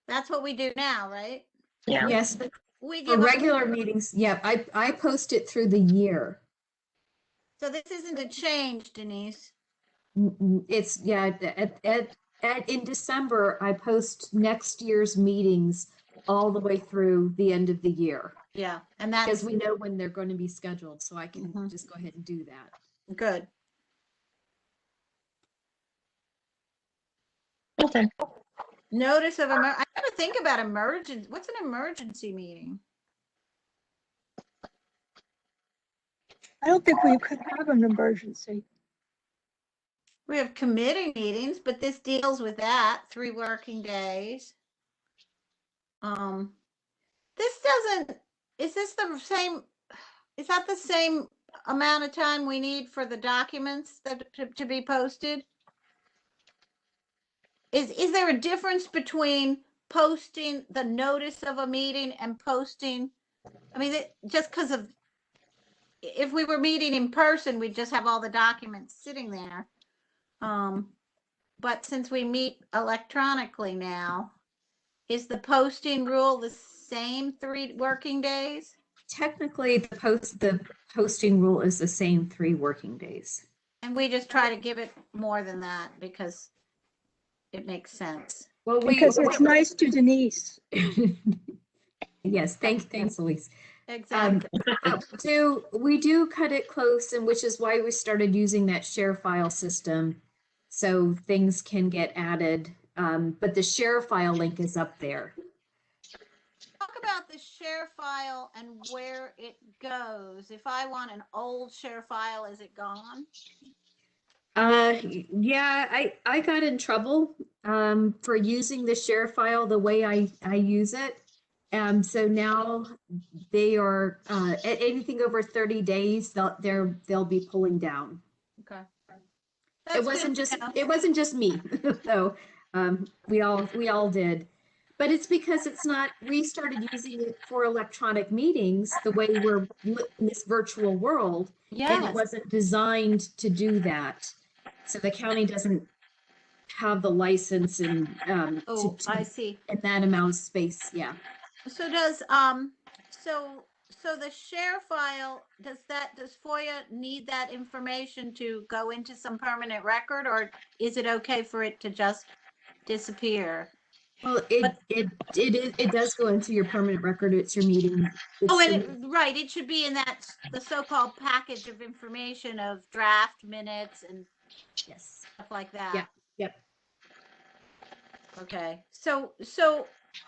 That's what we do now, right? Yeah. Yes, We for give 'em- regular meetings, yeah, I post it through the year. So this isn't a change, Denise. It's, yeah, in December, I post next year's meetings all the way through the end of the year. Yeah, and Because that's we know when they're going to be scheduled, so I can Mhm. just go ahead and do that. good. Okay. Notice of I gotta think about emergency. What's an emergency meeting? I don't think we could have an emergency. We have committee meetings, but this deals with that, 3 working days. This doesn't, is this the same, is that the same amount of time we need for the documents that to be posted? Is there a difference between posting the notice of a meeting and posting? I mean, just because of, if we were meeting in person, we'd just have all the documents sitting there. But since we meet electronically now, is the posting rule the same 3 working days? Technically, the posting rule is the same 3 working days. And we just try to give it more than that because it makes sense. Well, Because it's nice to Denise. Yes, thanks, Elise. Exactly. We do cut it close, and which is why we started using that share file system, so things can get added. But the share file link is up there. Talk about the share file and where it goes. If I want an old share file, is it gone? Yeah, I got in trouble for using the share file the way I use it. So now they are at anything over 30 days, they'll be pulling down. Okay. It wasn't just me, though. We all did. But it's because it's not, we started using it for electronic meetings the way we're in this virtual world. And it Yes. wasn't designed to do that. So the county doesn't have the license and Oh, I see. in that amount of space. Yeah. So does, so the share file, does FOIA need that information to go into some permanent record, or is it okay for it to just disappear? Well, it does go into your permanent record. It's your meeting. Oh, It's and right, it should be in that, the so-called package of information of draft minutes and yes. stuff like that. Yeah. Yep. Okay, so,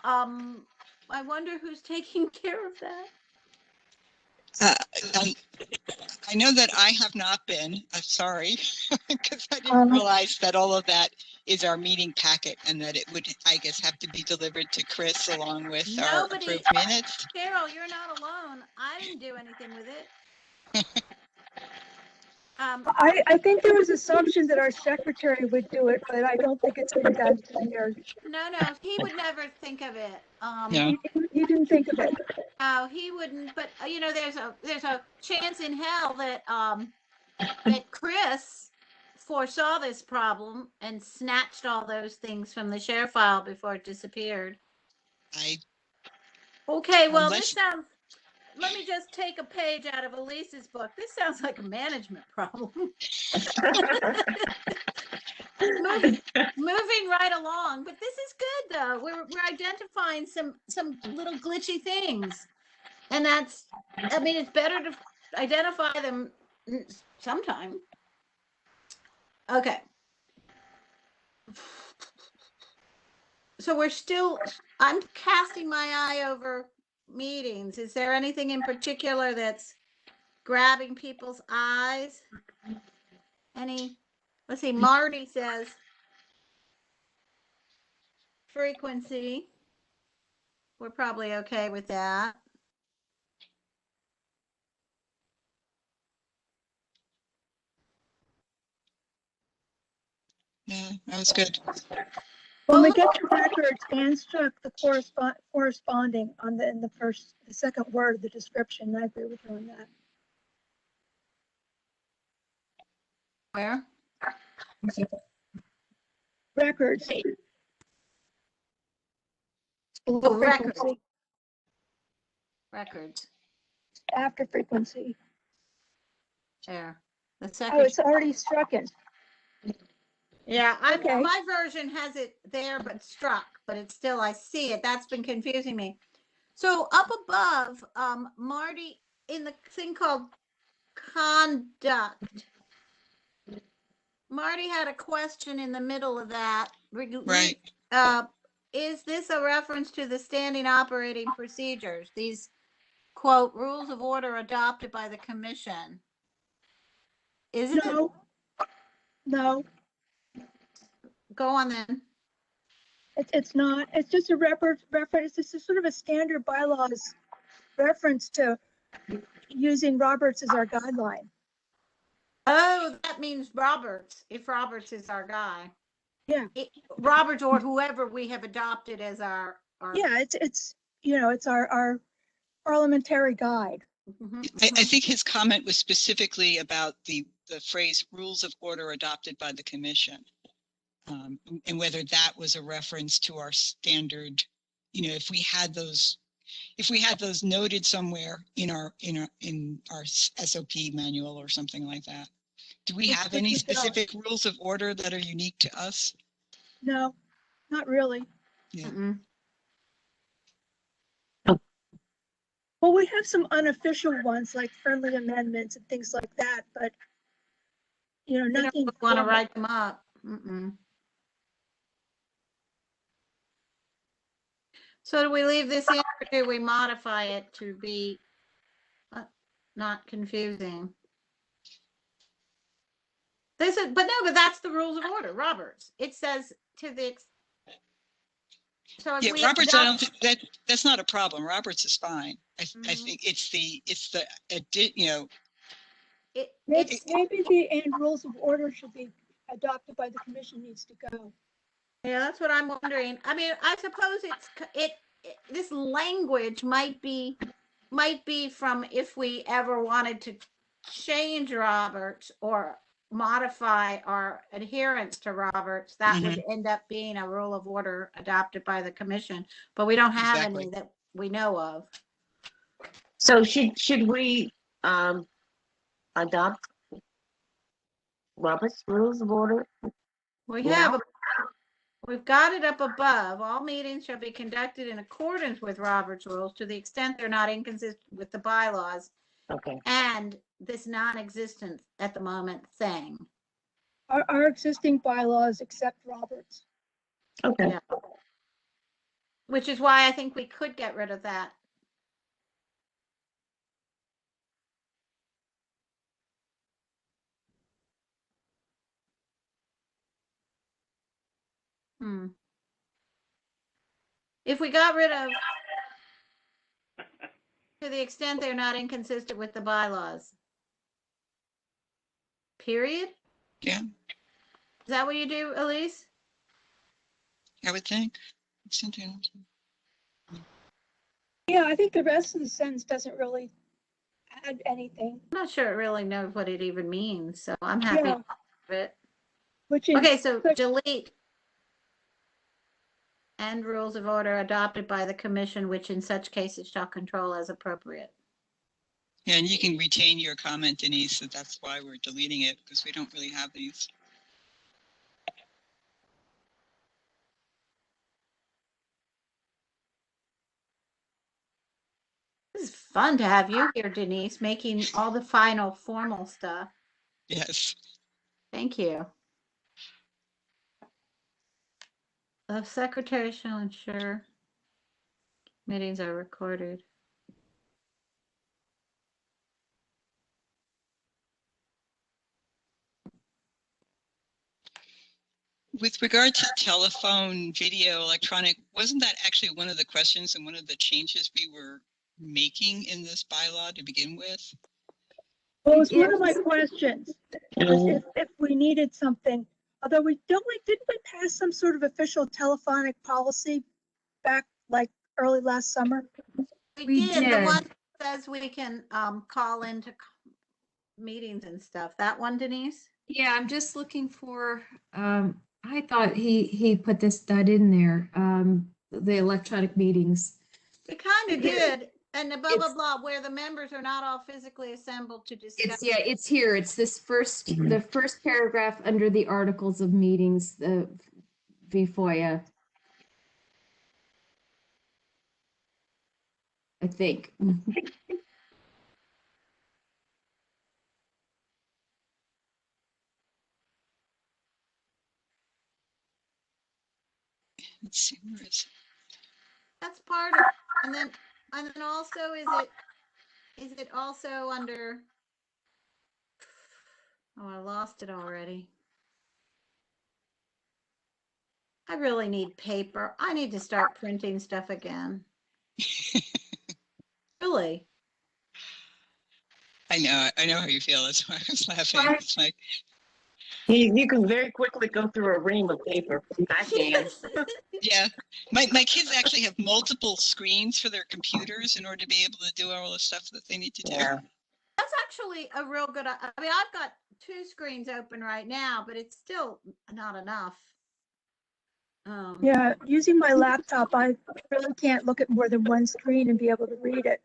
I wonder who's taking care of that? I know that I have not been, sorry, because I didn't realize that all of that is our meeting packet and that it would, I guess, have to be delivered to Chris along with our approved minutes. Carol, you're not alone. I didn't do anything with it. I think there was assumption that our secretary would do it, but I don't think it's been done here. No, he would never think of it. No. You didn't think of it. No, he wouldn't. But you know, there's a chance in hell that that Chris foresaw this problem and snatched all those things from the share file before it disappeared. Okay, well, this sounds. Let me just take a page out of Elise's book. This sounds like a management problem. Moving right along, but this is good though. We're identifying some little glitchy things, and that's. I mean, it's better to identify them sometime. Okay. So we're still. I'm casting my eye over meetings. Is there anything in particular that's grabbing people's eyes? Let's see, Marty says frequency. We're probably okay with that. Yeah, that was good. When we get to records, Anne struck the corresponding on the second word of the description. I agree with her on that. Where? Records. Oh, records. Records. After frequency. There. The Oh, second. it's already strucken. Yeah, Okay. my version has it there, but struck, but it's still, I see it. That's been confusing me. So up above, Marty, in the thing called conduct, Marty had a question in the middle of that. Right. Is this a reference to the standing operating procedures? These, quote, rules of order adopted by the commission? Isn't it? No. Go on then. It's not. It's just a reference. It's just sort of a standard bylaws reference to using Roberts as our guideline. Oh, that means Roberts, if Roberts is our guy. Yeah. Roberts or whoever we have adopted as our Yeah, it's our parliamentary guide. I think his comment was specifically about the phrase rules of order adopted by the commission. And whether that was a reference to our standard, if we had those noted somewhere in our SOP manual or something like that. Do we have any specific rules of order that are unique to us? No, not really. Yeah. Well, we have some unofficial ones like friendly amendments and things like that, but nothing. We don't want to write them up. So do we leave this in, or do we modify it to be not confusing? But that's the rules of order, Roberts. It says to the. So if Yeah, Roberts, I don't think that's not a problem. Roberts is fine. I think it's the Maybe the rules of order should be adopted by the commission needs to go. Yeah, that's what I'm wondering. I mean, I suppose this language might be from if we ever wanted to change Roberts or modify our adherence to Roberts, that would end up being a rule of order adopted by the commission, but we don't have Exactly. any that we know of. So should we adopt Robert's Rules of Order? We now? have, we've got it up above. All meetings shall be conducted in accordance with Robert's rules to the extent they're not inconsistent with the bylaws Okay. and this non-existent at the moment thing. Our existing bylaws accept Roberts. Okay. Yeah. Which is why I think we could get rid of that. If we got rid of to the extent they're not inconsistent with the bylaws. Period? Yeah, Is that what you do, Elise? I would think. Yeah, I think the rest of the sentence doesn't really add anything, I'm not sure it really knows what it even means, so I'm happy Yeah. with it. which is. Okay, so but- delete and rules of order adopted by the commission, which in such cases shall control as appropriate. Yeah, and you can retain your comment, Denise, that that's why we're deleting it, because we don't really have these. This is fun to have you here, Denise, making all the final formal stuff. Yes. Thank you. The secretary shall ensure meetings are recorded. With regard to telephone, video, electronic, wasn't that actually one of the questions and one of the changes we were making in this bylaw to begin with? Well, it's one of my questions, was if we needed something, although didn't we pass some sort of official telephonic policy back like early last summer? We did. The did. one that says we can call into meetings and stuff. That one, Denise? Yeah, I'm just looking for, I thought he put that in there, the electronic meetings. It kind of did. And the blah, blah, It's- blah, where the members are not all physically assembled to discuss. It's here. It's the first paragraph under the articles of meetings, the Foia. I think. Let's see, where is That's part of, and then also is it also under, oh, I lost it already. I really need paper. I need to start printing stuff again. Really? I know how you feel. That's why I was laughing. It's like, You can very quickly go through a ream of paper. I can. yeah, my kids actually have multiple screens for their computers in order to be able to do all the stuff that they need to do. Yeah. That's actually a real good, I mean, I've got 2 screens open right now, but it's still not enough. Yeah, using my laptop, I really can't look at more than one screen and be able to read it.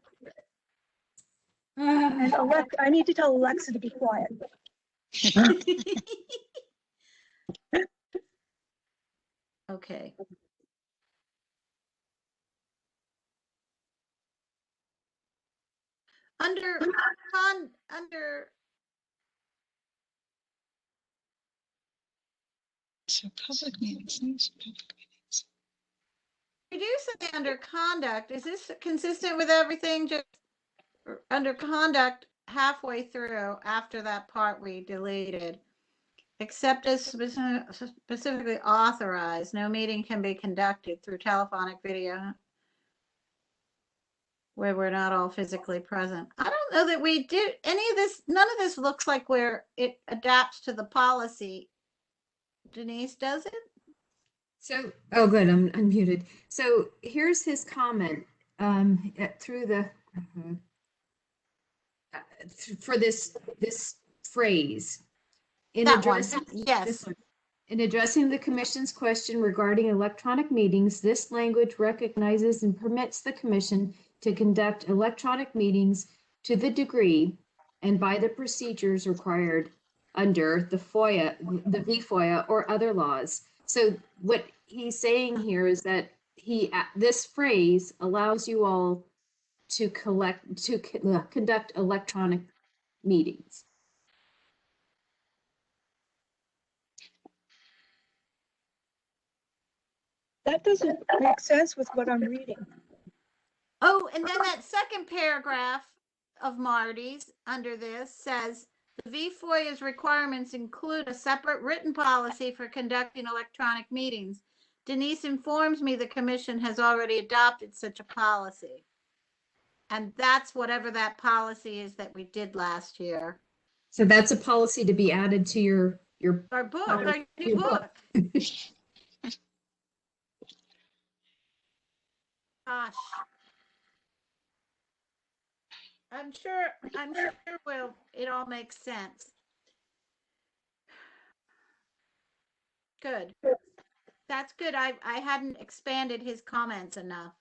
And Alexa, I need to tell Alexa to be quiet. Okay. Under So public meetings, news, public meetings. we do say under conduct, is this consistent with everything? Just under conduct, halfway through, after that part we deleted, except as specifically authorized, no meeting can be conducted through telephonic video where we're not all physically present. I don't know that we did any of this. None of this looks like where it adapts to the policy. Denise, does it? So, oh, good, I'm unmuted. So here's his comment through the for this phrase in That one, addressing yes. this one. In addressing the commission's question regarding electronic meetings, this language recognizes and permits the commission to conduct electronic meetings to the degree and by the procedures required under the FOIA, the VFOIA or other laws. So what he's saying here is that this phrase allows you all to conduct electronic meetings. That doesn't make sense with what I'm reading. Oh, and then that second paragraph of Marty's under this says, the VFOIA's requirements include a separate written policy for conducting electronic meetings. Denise informs me the commission has already adopted such a policy. And that's whatever that policy is that we did last year. So that's a policy to be added to your Our book, our new your book. Gosh. I'm sure it all makes sense. Good. That's good. I hadn't expanded his comments enough.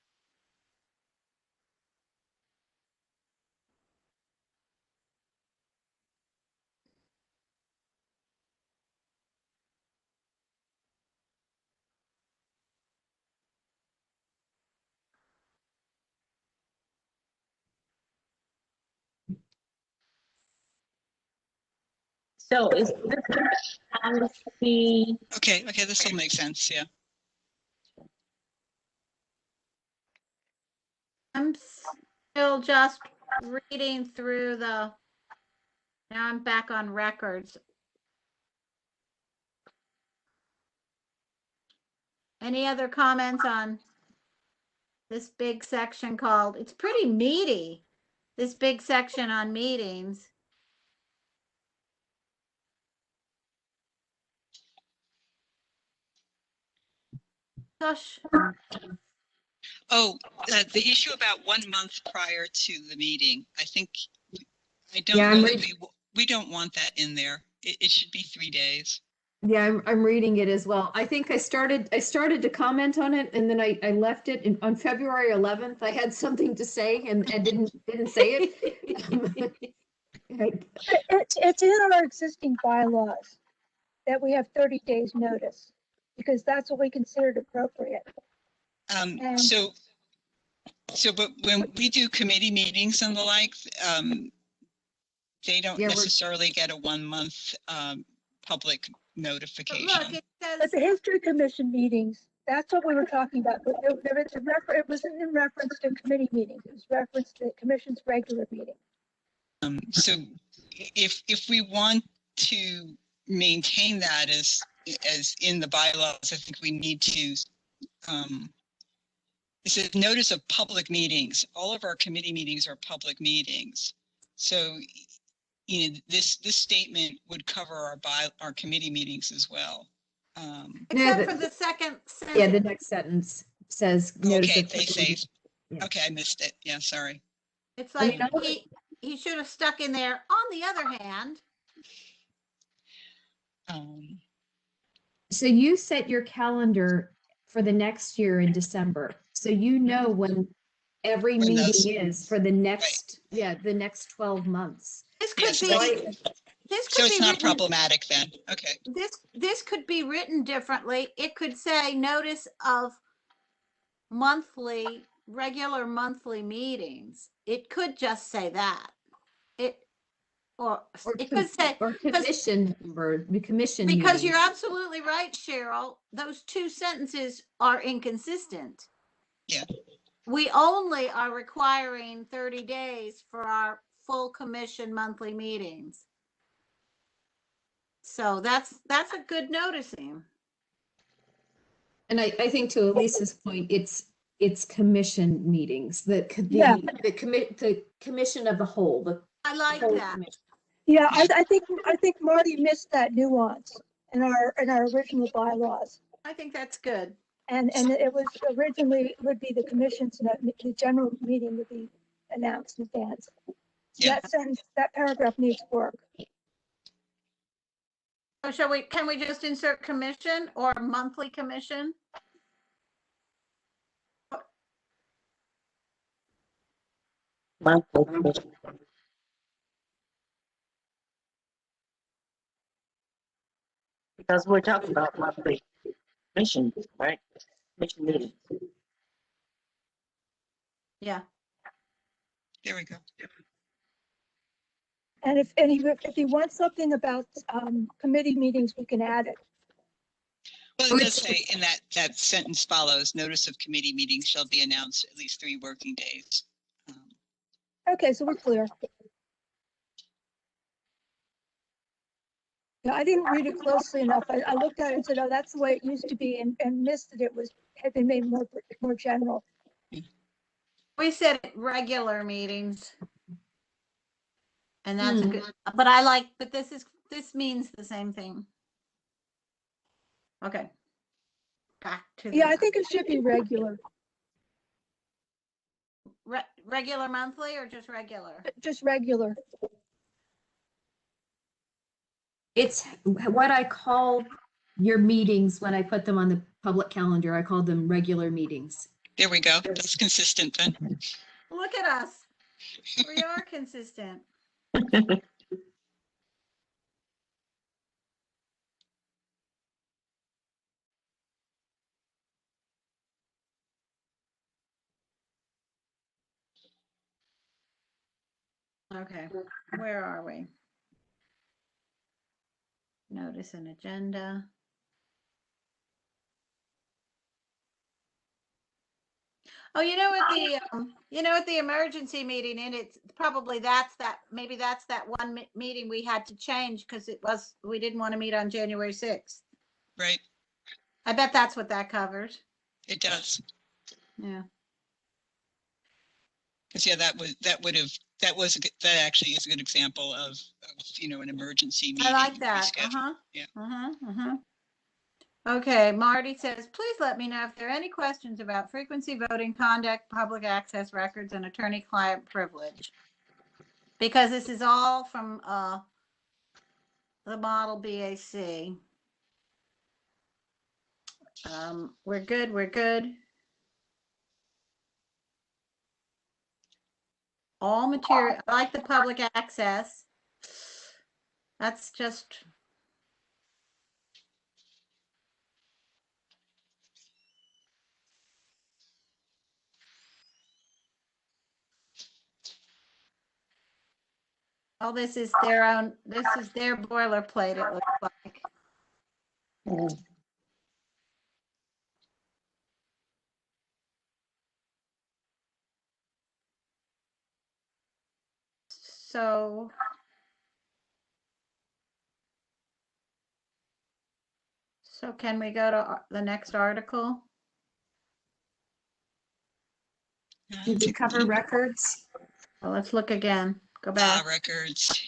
So is this policy? Okay, this will make sense, yeah. I'm still just reading through now I'm back on records. Any other comments on this big section called, it's pretty meaty, this big section on meetings. Gosh, Oh, the issue about 1 month prior to the meeting, I think, I don't Yeah, know that we don't want that in there. It should be 3 days. Yeah, I'm reading it as well. I think I started to comment on it and then I left it on February 11th. I had something to say and didn't say it. It's in our existing bylaws that we have 30 days notice because that's what we considered appropriate. And- But when we do committee meetings and the like, they don't Yeah, necessarily get a 1 month public but notification. look, it But says, the history commission meetings, that's what we were talking about. But it wasn't in reference to committee meetings. It was reference to the commission's regular meeting. So if we want to maintain that as in the bylaws, I think we need to. It says notice of public meetings. All of our committee meetings are public meetings. So, this statement would cover our committee meetings as well. except for the second sentence. Yeah, the next sentence says notice Okay, of they say. Yeah. Okay, I missed it. Yeah, sorry. It's I like mean, he should have stuck in there. On the other hand, So you set your calendar for the next year in December. So you know when every When those- meeting is for the next, the next 12 months. this Yeah, could so be so it's not written- problematic then. Okay. This could be written differently. It could say notice of regular monthly meetings. It could just say that. Or it could say, Or commission, or the commission. because meetings. you're absolutely right, Cheryl. Those two sentences are inconsistent. Yeah. We only are requiring 30 days for our full commission monthly meetings. So that's a good noticing. And I think to Elisa's point, it's commission meetings, the commission of the whole, I like whole that. commission. Yeah, I think Marty missed that nuance in our original bylaws. I think that's good. And it was originally would be the commission's, the general meeting would be announced in advance. Yeah. That sentence, that paragraph needs work. So can we just insert commission or monthly commission? Monthly commission. Because we're talking about monthly commission, right? Commission meetings. Yeah. There we go. And if you want something about committee meetings, we can add it. Well, it does say in that sentence follows, notice of committee meetings shall be announced at least 3 working days. Okay, so we're clear. Yeah, I didn't read it closely enough. I looked at it and said, oh, that's the way it used to be, and missed that it had been made more general. We said regular meetings. And that's a good, but this means the same thing. Okay. Back to Yeah, the I think it should be regular, regular monthly or just regular? just regular. It's what I call your meetings when I put them on the public calendar. I call them regular meetings. There we go. That's consistent then. Look at us. We are consistent. Okay, where are we? Notice an agenda. Oh, at the emergency meeting, and it's probably maybe that's that one meeting we had to change because we didn't want to meet on January 6th. Right. I bet that's what that covers. It does. Yeah. Because that actually is a good example of an emergency meeting. I like that. Reschedule. Yeah. Okay, Marty says, please let me know if there are any questions about frequency voting, conduct, public access records, and attorney-client privilege. Because this is all from the model BAC. We're good. All material, I like the public access. That's just. Oh, this is their boilerplate, it looks like. So can we go to the next article? Did you cover records? Well, let's look again. Go back. Records.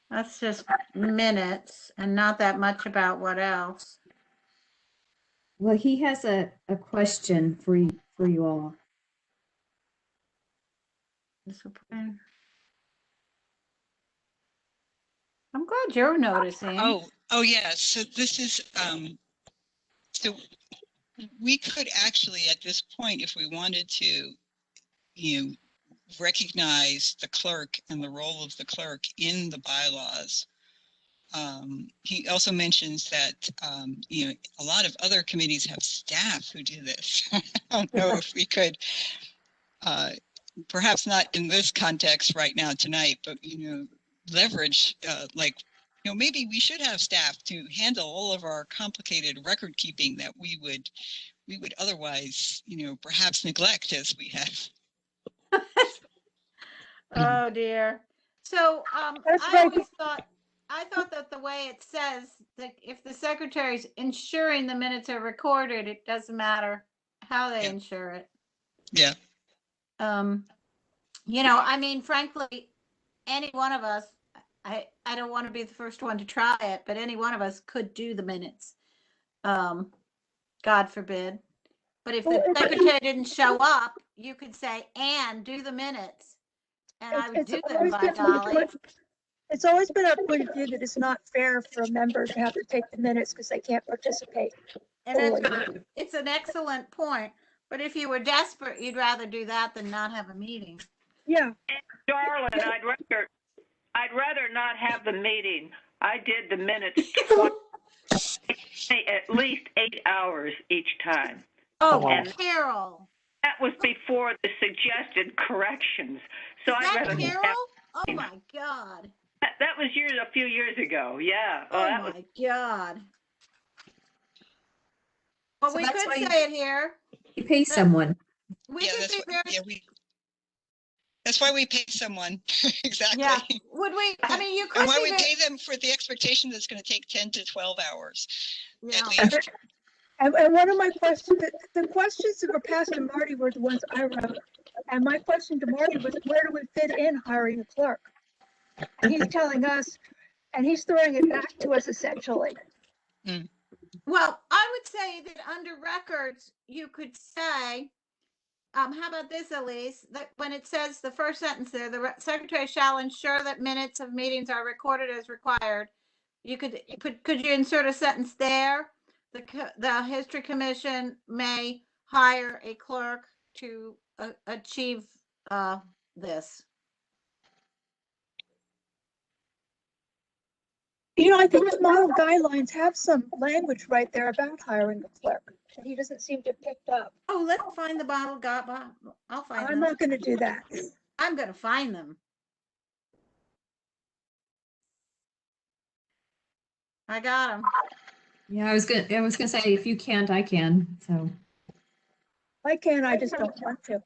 That's just minutes and not that much about what else. Well, he has a question for you all. I'm glad you're noticing. Oh yes. So this is so we could actually at this point, if we wanted to, recognize the clerk and the role of the clerk in the bylaws. He also mentions that a lot of other committees have staff who do this. I don't know if we could, perhaps not in this context right now tonight, but leverage maybe we should have staff to handle all of our complicated record keeping that we would otherwise perhaps neglect as we have. Oh dear. So I thought that the way it says that if the secretary's ensuring the minutes are recorded, it doesn't matter how they ensure it. Yeah. I mean, frankly, any one of us, I don't want to be the first one to try it, but any one of us could do the minutes. God forbid. But if the secretary didn't show up, you could say, "And do the minutes." And I would It's do them always by been my golly. point- It's always been our point of view that it's not fair for a member to have to take the minutes because they can't participate. And fully. it's an excellent point. But if you were desperate, you'd rather do that than not have a meeting. Yeah, Darling, I'd rather not have the meeting. I did the minutes twice, at least 8 hours each time. Oh, And Carol. that was before the suggested corrections. So Is I'd that rather Carol? have, Oh my God. that was a few years ago. Yeah. Oh that was, my God. Well, So we that's could why say it here. You pay someone. We Yeah, could that's be what, very, yeah, that's why we pay someone. Exactly. yeah. Would we, I mean, you could And why be we very, pay them for the expectation that it's going to take 10 to 12 hours yeah. at least. and one of my questions, the questions that were passed to Marty were the ones I wrote. And my question to Marty was, where do we fit in hiring a clerk? And he's telling us, and he's throwing it back to us essentially. Well, I would say that under records, you could say, how about this, Elise? That when it says the first sentence there, the secretary shall ensure that minutes of meetings are recorded as required. You could you insert a sentence there? The history commission may hire a clerk to achieve this. You know, I think the model guidelines have some language right there about hiring a clerk that he doesn't seem to have picked up. Oh, let's find the bottle. I'll find I'm them. not going to do that. I'm going to find them. I got them. Yeah, I was gonna say if you can't, I can. So I can, I just don't want to.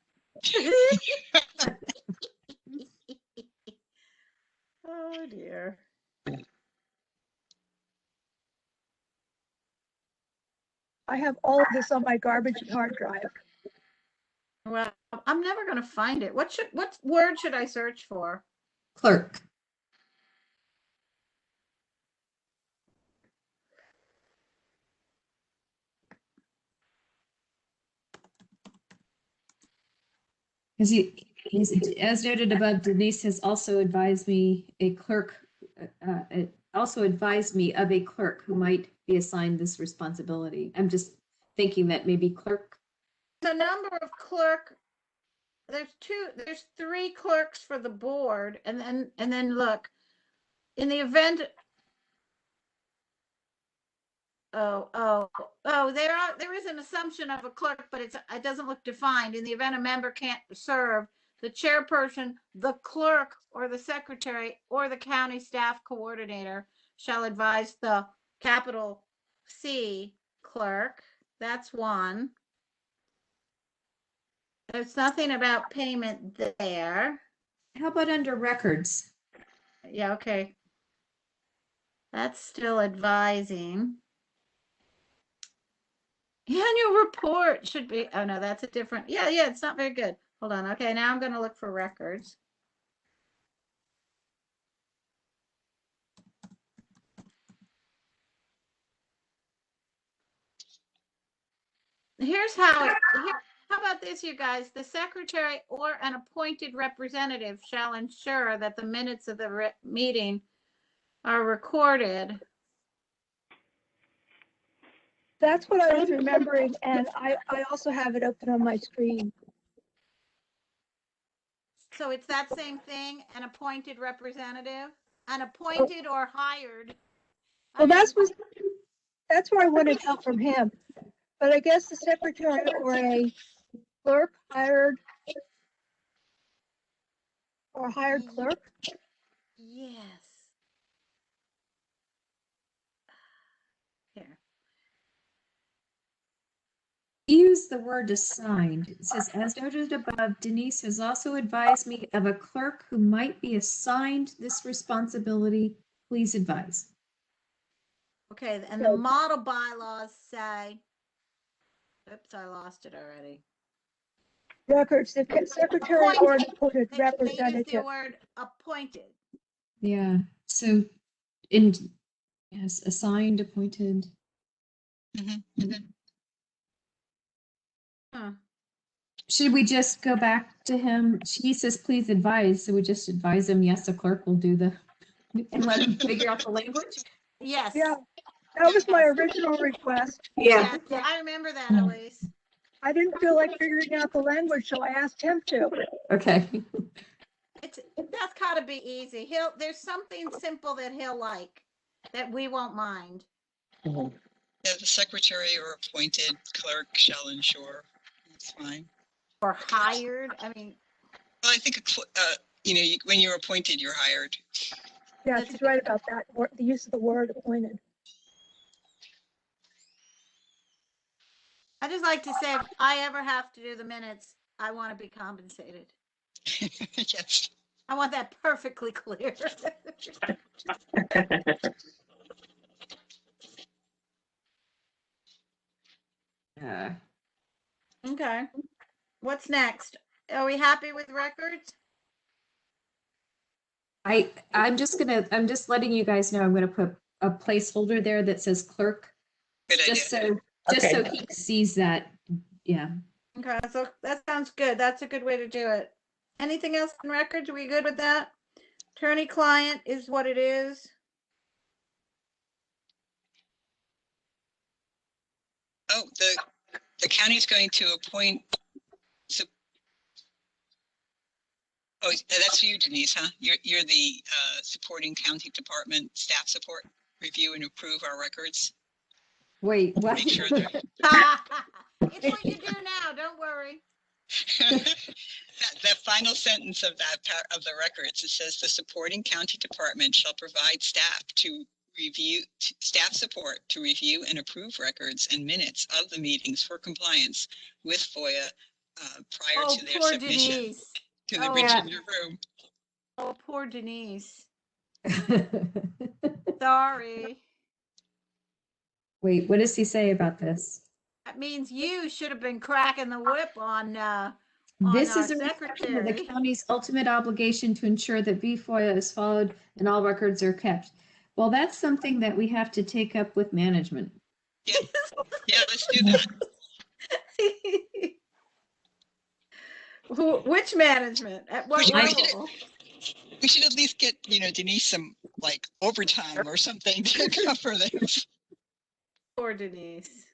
Oh dear. I have all of this on my garbage and hard drive. Well, I'm never going to find it. What word should I search for? clerk. As noted above, Denise has also advised me also advised me of a clerk who might be assigned this responsibility. I'm just thinking that maybe clerk. The number of clerk, there's 3 clerks for the board, and then look, in the event, there is an assumption of a clerk, but it doesn't look defined. In the event a member can't serve, the chairperson, the clerk, or the secretary, or the county staff coordinator shall advise the capital C clerk. That's one. There's nothing about payment there. How about under records? Yeah, okay. That's still advising. Annual report should be, oh no, that's a different, yeah, it's not very good. Hold on, okay, now I'm gonna look for records. Here's how about this, you guys? The secretary or an appointed representative shall ensure that the minutes of the meeting are recorded. That's what I was remembering, and I also have it open on my screen. So it's that same thing, an appointed representative, an appointed or hired. Well, that's where I wanted help from him. But I guess the secretary or a clerk hired clerk. Yes. Here. Use the word assigned. It says, as noted above, Denise has also advised me of a clerk who might be assigned this responsibility. Please advise. Okay, and the model bylaws say, oops, I lost it already. records, the secretary or an appointed They use the representative. word appointed. Yeah, so in, yes, assigned, appointed. Huh. Should we just go back to him? He says, please advise, so we just advise him, yes, the clerk will do the, and let him figure out the language? Yes. Yeah, that was my original request. Yes, I remember that, Elise. I didn't feel like figuring out the language, so I asked him to. Okay. That's gotta be easy. There's something simple that he'll like, that we won't mind. Yeah, the secretary or appointed clerk shall ensure. That's fine. Or hired, I mean. Well, I think, when you're appointed, you're hired. Yeah, she's right about that, the use of the word appointed. I just like to say, if I ever have to do the minutes, I want to be compensated. Yes. I want that perfectly clear. Okay. What's next? Are we happy with records? I'm just letting you guys know, I'm gonna put a placeholder there that says clerk. Good idea. Just so he sees that, yeah. Okay, so that sounds good. That's a good way to do it. Anything else in records? Are we good with that? Attorney-client is what it is. Oh, the county's going to appoint. Oh, that's you, Denise, huh? You're the supporting county department staff support, review and approve our records. Wait, what? Make sure they're It's what you do now. Don't worry. the final sentence of that of the records, it says the supporting county department shall provide staff support to review and approve records and minutes of the meetings for compliance with Foia prior to their Poor submission Denise. to the Virginia room. Oh, poor Denise. Sorry. Wait, what does he say about this? That means you should have been cracking the whip on This our is a reflection of the secretary. county's ultimate obligation to ensure that VFOIA is followed and all records are kept. Well, that's something that we have to take up with management. Yeah, let's do that. Which management? At what level? We should at least get, Denise some like overtime or something to cover this. Poor Denise.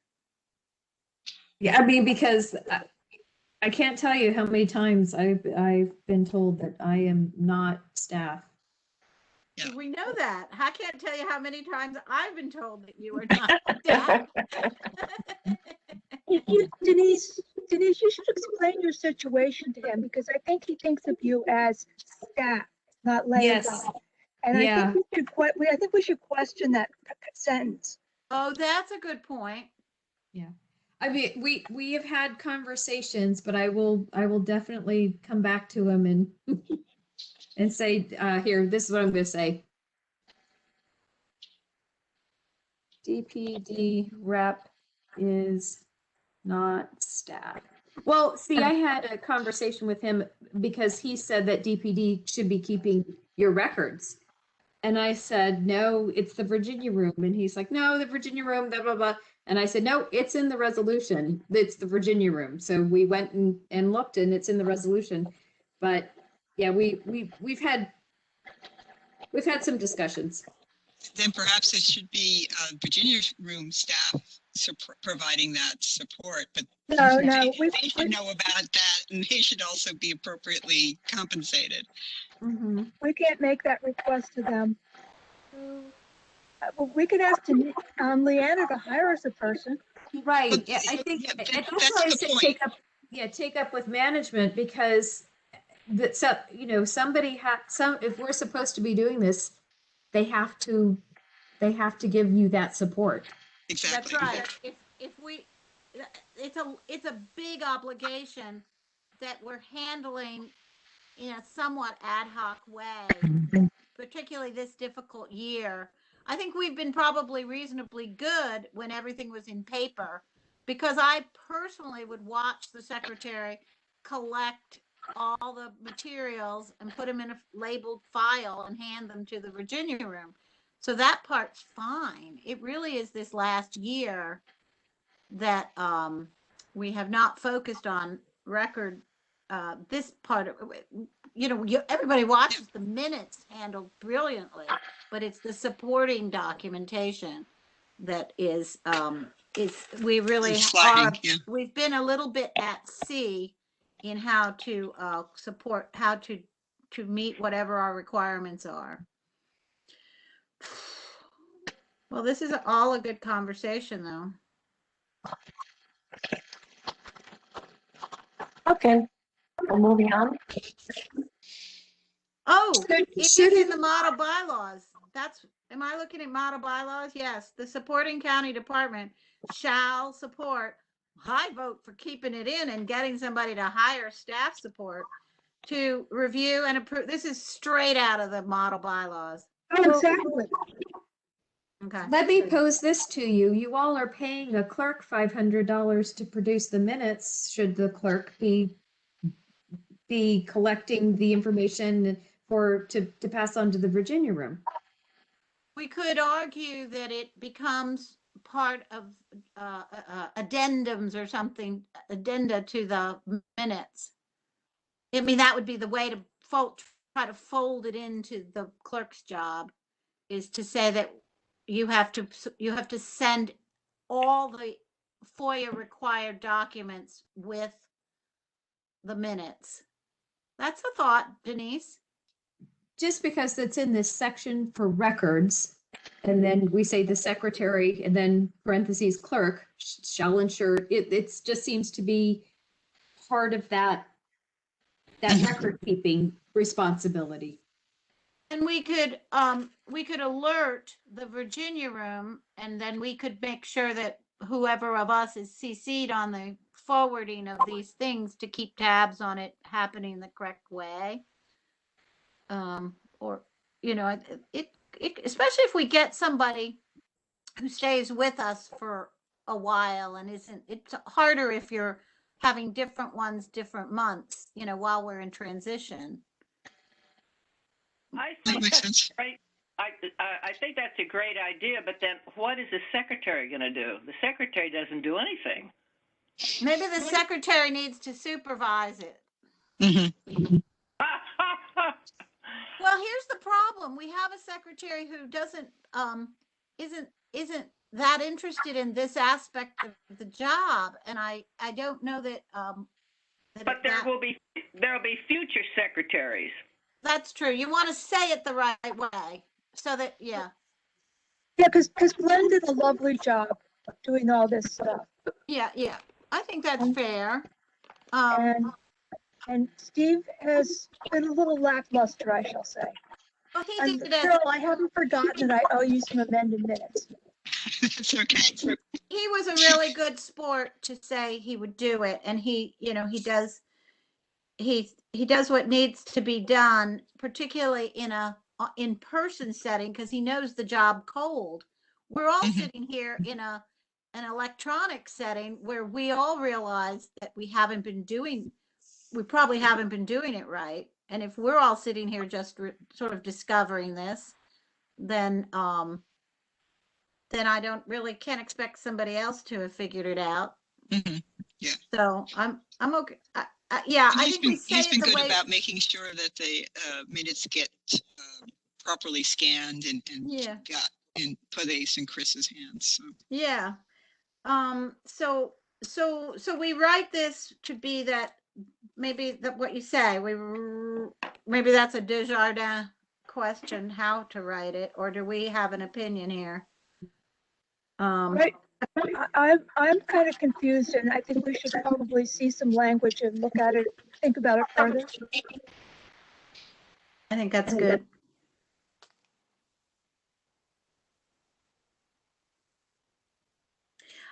Yeah, I mean, because I can't tell you how many times I've been told that I am not staff. Yeah. We know that. I can't tell you how many times I've been told that you are not staff. Denise, you should explain your situation to him because I think he thinks of you as staff, not liaison. Yes. And Yeah. I think we should question that sentence. Oh, that's a good point. Yeah. I mean, we have had conversations, but I will definitely come back to him and say, here, this is what I'm going to say. DPD rep is not staff. Well, see, I had a conversation with him because he said that DPD should be keeping your records. And I said, no, it's the Virginia room. And he's like, no, the Virginia room, blah, blah, blah. And I said, no, it's in the resolution. It's the Virginia room. So we went and looked and it's in the resolution. But yeah, we've had some discussions. Then perhaps it should be Virginia room staff providing that support, but No, they should know about that and they should also be appropriately compensated. Mm-hmm. we can't make that request to them. We could ask Leanna to hire us a person. Right. Yeah, I think that's that's why I the said point. take up with management because somebody if we're supposed to be doing this, they have to give you that support. Exactly. That's right. If we, it's a big obligation that we're handling in a somewhat ad hoc way, particularly this difficult year. I think we've been probably reasonably good when everything was in paper, because I personally would watch the secretary collect all the materials and put them in a labeled file and hand them to the Virginia room. So that part's fine. It really is this last year that we have not focused on record, this part of it. You know, everybody watches the minutes handled brilliantly, but it's the supporting documentation that is we really It's are, flagging, yeah. we've been a little bit at sea in how to support, how to meet whatever our requirements are. Well, this is all a good conversation, though. Okay, well, moving on. Oh, it is Should in it- the model bylaws. That's, am I looking at model bylaws? Yes, the supporting county department shall support. I vote for keeping it in and getting somebody to hire staff support to review and approve. This is straight out of the model bylaws. Oh, exactly. Okay. Let me pose this to you. You all are paying a clerk $500 to produce the minutes. Should the clerk be collecting the information to pass on to the Virginia room? We could argue that it becomes part of addendums or something, addenda to the minutes. I mean, that would be the way to try to fold it into the clerk's job, is to say that you have to send all the FOIA required documents with the minutes. That's a thought, Denise. Just because it's in this section for records, and then we say the secretary, and then parentheses clerk shall ensure, it just seems to be part of that record keeping responsibility. And we could alert the Virginia room, and then we could make sure that whoever of us is CC'd on the forwarding of these things to keep tabs on it happening the correct way. Or, you know, it especially if we get somebody who stays with us for a while and it's harder if you're having different ones, different months, you know, while we're in transition. I That think makes that's sense. great. I think that's a great idea, but then what is the secretary going to do? The secretary doesn't do anything. Maybe the secretary needs to supervise it. Mhm. Well, here's the problem. We have a secretary who doesn't isn't that interested in this aspect of the job, and I don't know that But there'll be future secretaries. that's true. You want to say it the right way so that Yeah, because Glenn did a lovely job doing all this stuff. yeah. I think that's Um, fair. And Steve has been a little lackluster, I shall say. Well, he And did it. Cheryl, I haven't forgotten that I owe you some amended minutes. It's okay. He was a really good sport to say he would do it, and he, you know, he does what needs to be done, particularly in a in-person setting, because he knows the job cold. We're all sitting here in an electronic setting where we all realize that we probably haven't been doing it right. And if we're all sitting here just sort of discovering this, then I can't expect somebody else to have figured it out. Mhm. Yeah. So I'm okay. Yeah, And I think we say he's it been the good way. about making sure that the minutes get properly scanned and Yeah. got in Pade's and Chris's hands. So. Yeah. So we write this to be that maybe that what you say, maybe that's a Desjardins question, how to write it, or do we have an opinion here? Right. I'm kind of confused, and I think we should probably see some language and look at it, think about it further. I think that's good.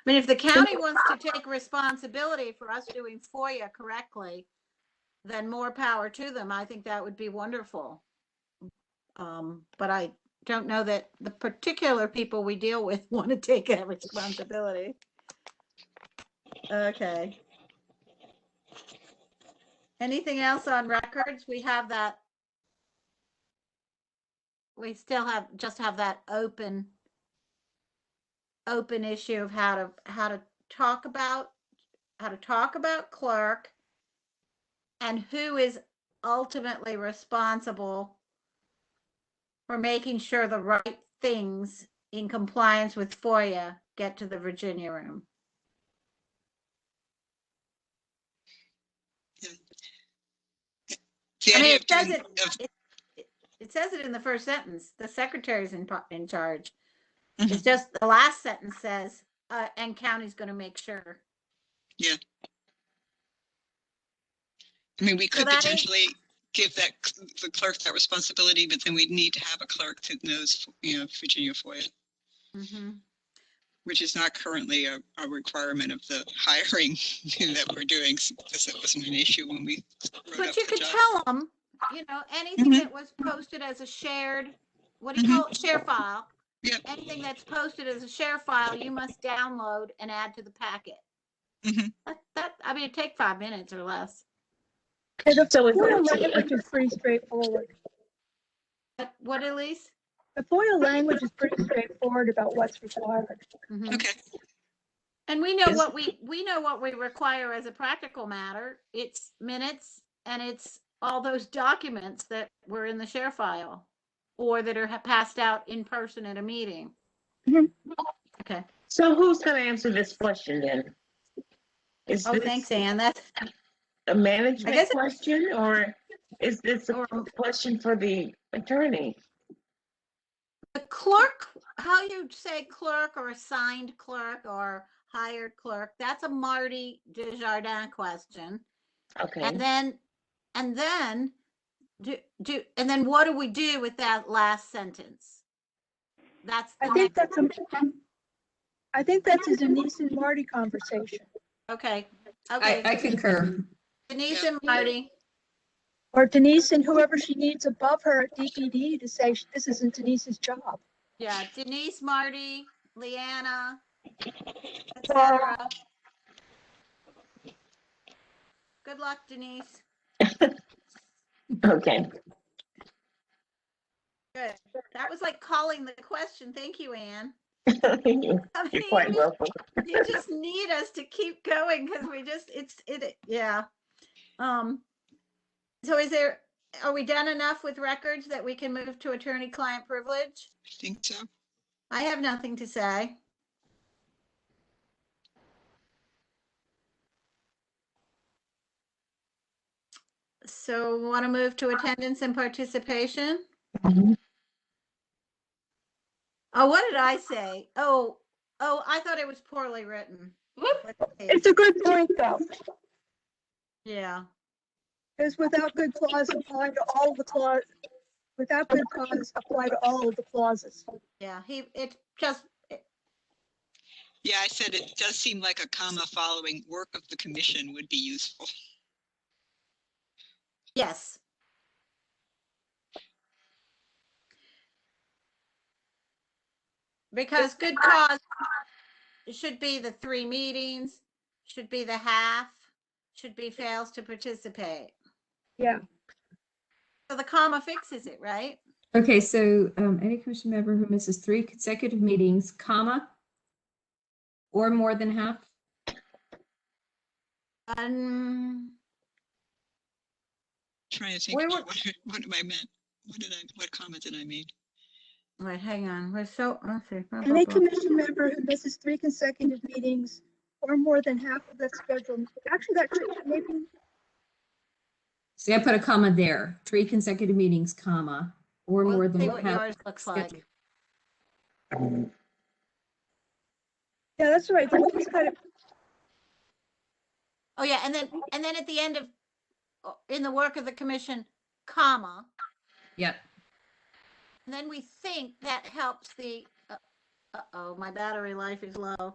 I mean, if the county wants to take responsibility for us doing FOIA correctly, then more power to them. I think that would be wonderful. But I don't know that the particular people we deal with want to take that responsibility. Okay. Anything else on records? We have that. We still just have that open issue of how to talk about clerk and who is ultimately responsible for making sure the right things in compliance with Foia get to the Virginia room. The I mean, idea it says of it says it in the first sentence. The secretary's in charge. Mhm. It's just the last sentence says, and county's going to make sure. Yeah. I mean, we So could that is- potentially give the clerk that responsibility, but then we'd need to have a clerk that knows, Virginia FOIA, Mhm. which is not currently a requirement of the hiring that we're doing, because it wasn't an issue when we wrote But up you the could job. tell them, anything Mhm. that was posted as a shared, what do you Mhm. call it, share file? Yep. Anything that's posted as a share file, you must download and add to the packet. Mhm. I mean, it'd take 5 minutes or less. And the So is FOIA it- language is pretty straightforward. What, Elise? The FOIA language is pretty straightforward about what's required. Mhm. Okay. And we know Is- what we require as a practical matter. It's minutes and it's all those documents that were in the share file or that are passed out in person at a meeting. Mhm. Okay. So who's going to answer this question then? Is Oh, this thanks, Ann. That's a management guess it- question, or is this a Or- question for the attorney? the clerk. How you say clerk or assigned clerk or hired clerk? That's a Marty Desjardins question. Okay. And then and then what do we do with that last sentence? That's the I think next. I think that's a Denise and Marty conversation. Okay. Okay. I concur. Denise Yeah. and Marty. Or Denise and whoever she needs above her at DPD to say this isn't Denise's job. Yeah. Denise, Marty, Leanna, etc. Good luck, Denise. Okay. Good. That was like calling the question. Thank you, Anne. You're quite welcome. You just need us to keep going because yeah. So are we done enough with records that we can move to attorney-client privilege? I think so. I have nothing to say. So we want to move to attendance and participation? Mhm. Oh, what did I say? Oh, I thought it was poorly written. Let's see. It's a good point though, Yeah. because without good clause apply to all the clause, without good cause apply to all of the clauses. Yeah, it just, Yeah, I said it does seem like a comma following work of the commission would be useful. yes. Because good cause should be the 3 meetings, should be the half, should be fails to participate. Yeah. So the comma fixes it, right? Okay, so any commission member who misses 3 consecutive meetings, comma, or more than half. Trying to think We about were- what I meant. What comment did I make? Wait, hang on. Let's see. Any commission member who misses 3 consecutive meetings or more than half of the schedule, actually that should maybe, See, I put a comma there. 3 consecutive meetings, comma, or more Let's than see what half. yours looks like. schedule. yeah, that's right. It's kind of, Oh yeah, and then at the end of in the work of the commission, comma, Yep. and then we think that helps the uh-oh, my battery life is low.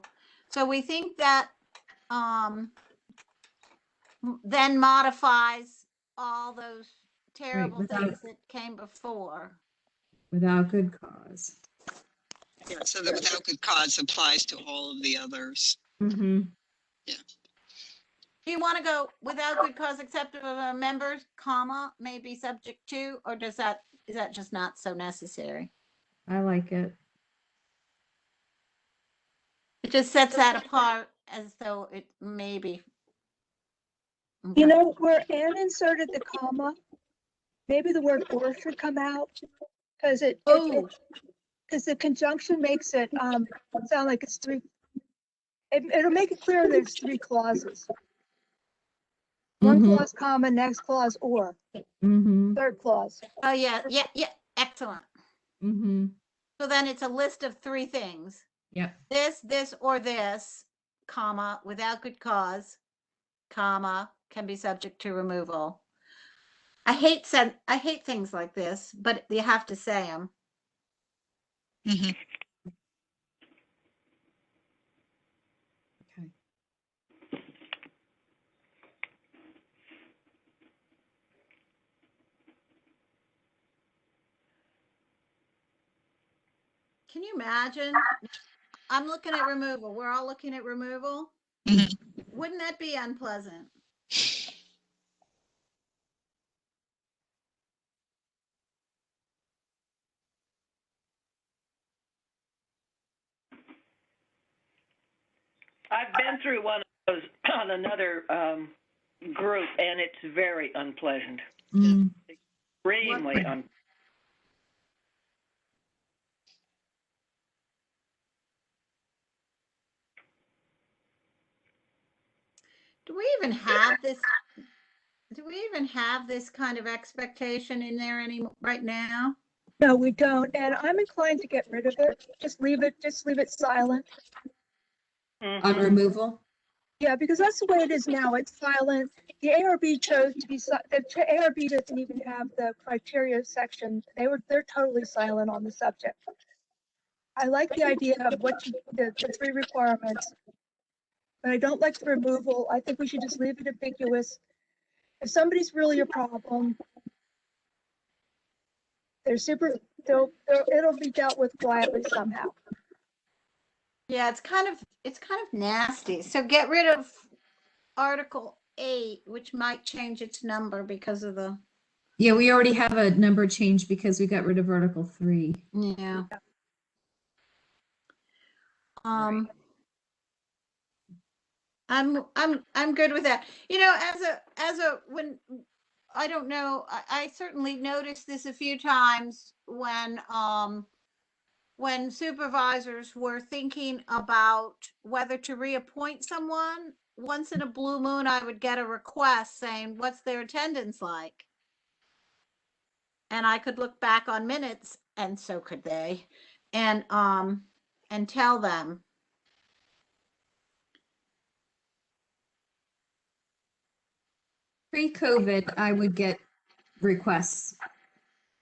So we think that then modifies all those terrible without- things that came before. Without good cause. Yeah, so that without good cause applies to all of the others. Mm-hmm. Yeah. Do you want to go without good cause acceptable of members, comma, may be subject to, or is that just not so necessary? I like it. It just sets that apart as though it may be. You know, where Anne inserted the comma, maybe the word or should come out, because because the conjunction makes it sound like it's three. It'll make it clear there's three clauses. One Mhm. clause, comma, next clause, or Mm-hmm. third clause. Oh, yeah, excellent. Mm-hmm. So then it's a list of three things. Yep. This, or this, comma, without good cause, comma, can be subject to removal. I hate things like this, but you have to say them. Mhm. Okay. Can you imagine? I'm looking at removal. We're all looking at removal. Mhm. Wouldn't that be unpleasant? I've been through one of those on another group, and it's very unpleasant. Mm. Extremely What- unpleasant. Do we even have this? Do we even have this kind of expectation in there right now? No, we don't. And I'm inclined to get rid of it. Just leave it silent. On removal? Yeah, because that's the way it is now. It's silent. The ARB chose to be, the ARB doesn't even have the criteria section. They're totally silent on the subject. I like the idea of the three requirements, but I don't like the removal. I think we should just leave it ambiguous. If somebody's really a problem, it'll be dealt with quietly somehow. Yeah, it's kind of nasty. So get rid of Article 8, which might change its number because of the. Yeah, we already have a number change because we got rid of Article 3. Yeah. I'm good with that. You know, when I don't know, I certainly noticed this a few times when supervisors were thinking about whether to reappoint someone. Once in a blue moon, I would get a request saying, "What's their attendance like?" And I could look back on minutes, and so could they, and tell them. Pre-COVID, I would get requests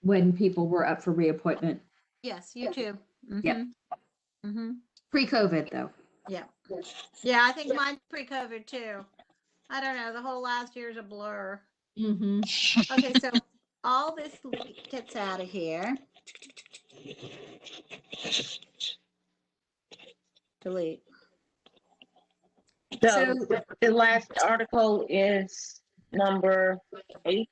when people were up for reappointment. Yes, you too. Yep. Mm-hmm. Pre-COVID, though. Yeah. Yeah, I think mine's pre-COVID too. I don't know. The whole last year's a blur. Mm-hmm. Okay, so all this gets out of here. Delete. So the last article is number 8.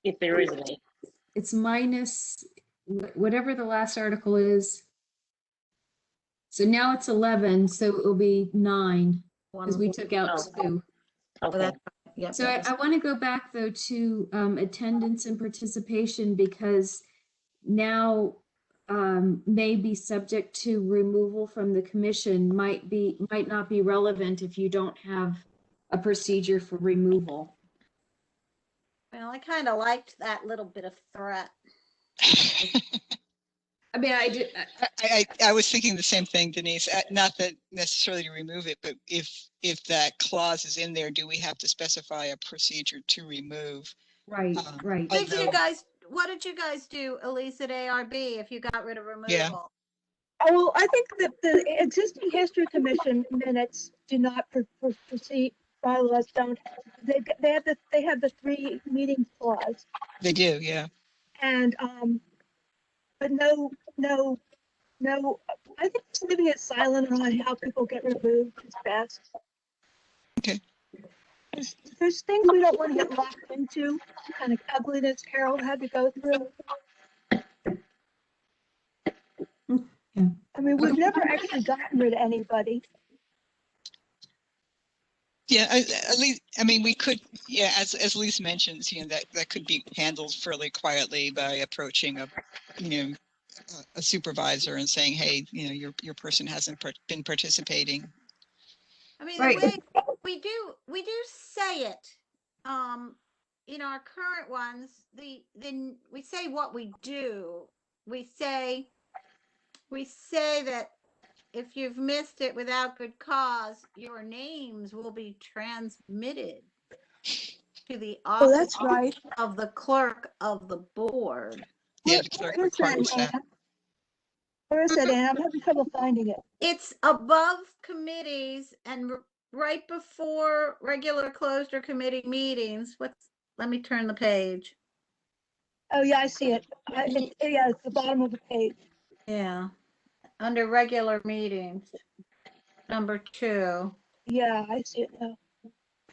If there is any. It's minus whatever the last article is. So now it's 11, so it will be 9 because we took out 2. Okay. Yep. So I want to go back though to attendance and participation because now may be subject to removal from the commission might not be relevant if you don't have a procedure for removal. Well, I kind of liked that little bit of threat. I mean, I did. I was thinking the same thing, Denise. Not that necessarily to remove it, but if that clause is in there, do we have to specify a procedure to remove? Right, right. What did you guys do, Elise, at ARB if you got rid of removal? Yeah. Oh, I think that the existing history commission minutes do not proceed. Bylaws don't. They have the 3 meeting clause, They do, yeah. and but no No, I think just leaving it silent on how people get removed is best. Okay. There's things we don't want to get locked into, kind of ugliness Carol had to go through. Yeah. I mean, we've never actually gotten rid of anybody. Yeah, at least, I mean, we could, yeah, as Lisa mentions, that could be handled fairly quietly by approaching a supervisor and saying, hey, your person hasn't been participating. I mean, Right. the way we do say it, in our current ones, then we say what we do. We say that if you've missed it without good cause, your names will be transmitted to the Oh, office that's right. of the clerk of the board. Yeah, the clerk Where's that, requires that. Ann? Where is that, Ann? I'm having trouble finding it. It's above committees and right before regular closed or committee meetings. Let me turn the page. Oh, yeah, I see it. Yeah, it's the bottom of the page. Yeah, under regular meetings, number 2. Yeah, I see it now.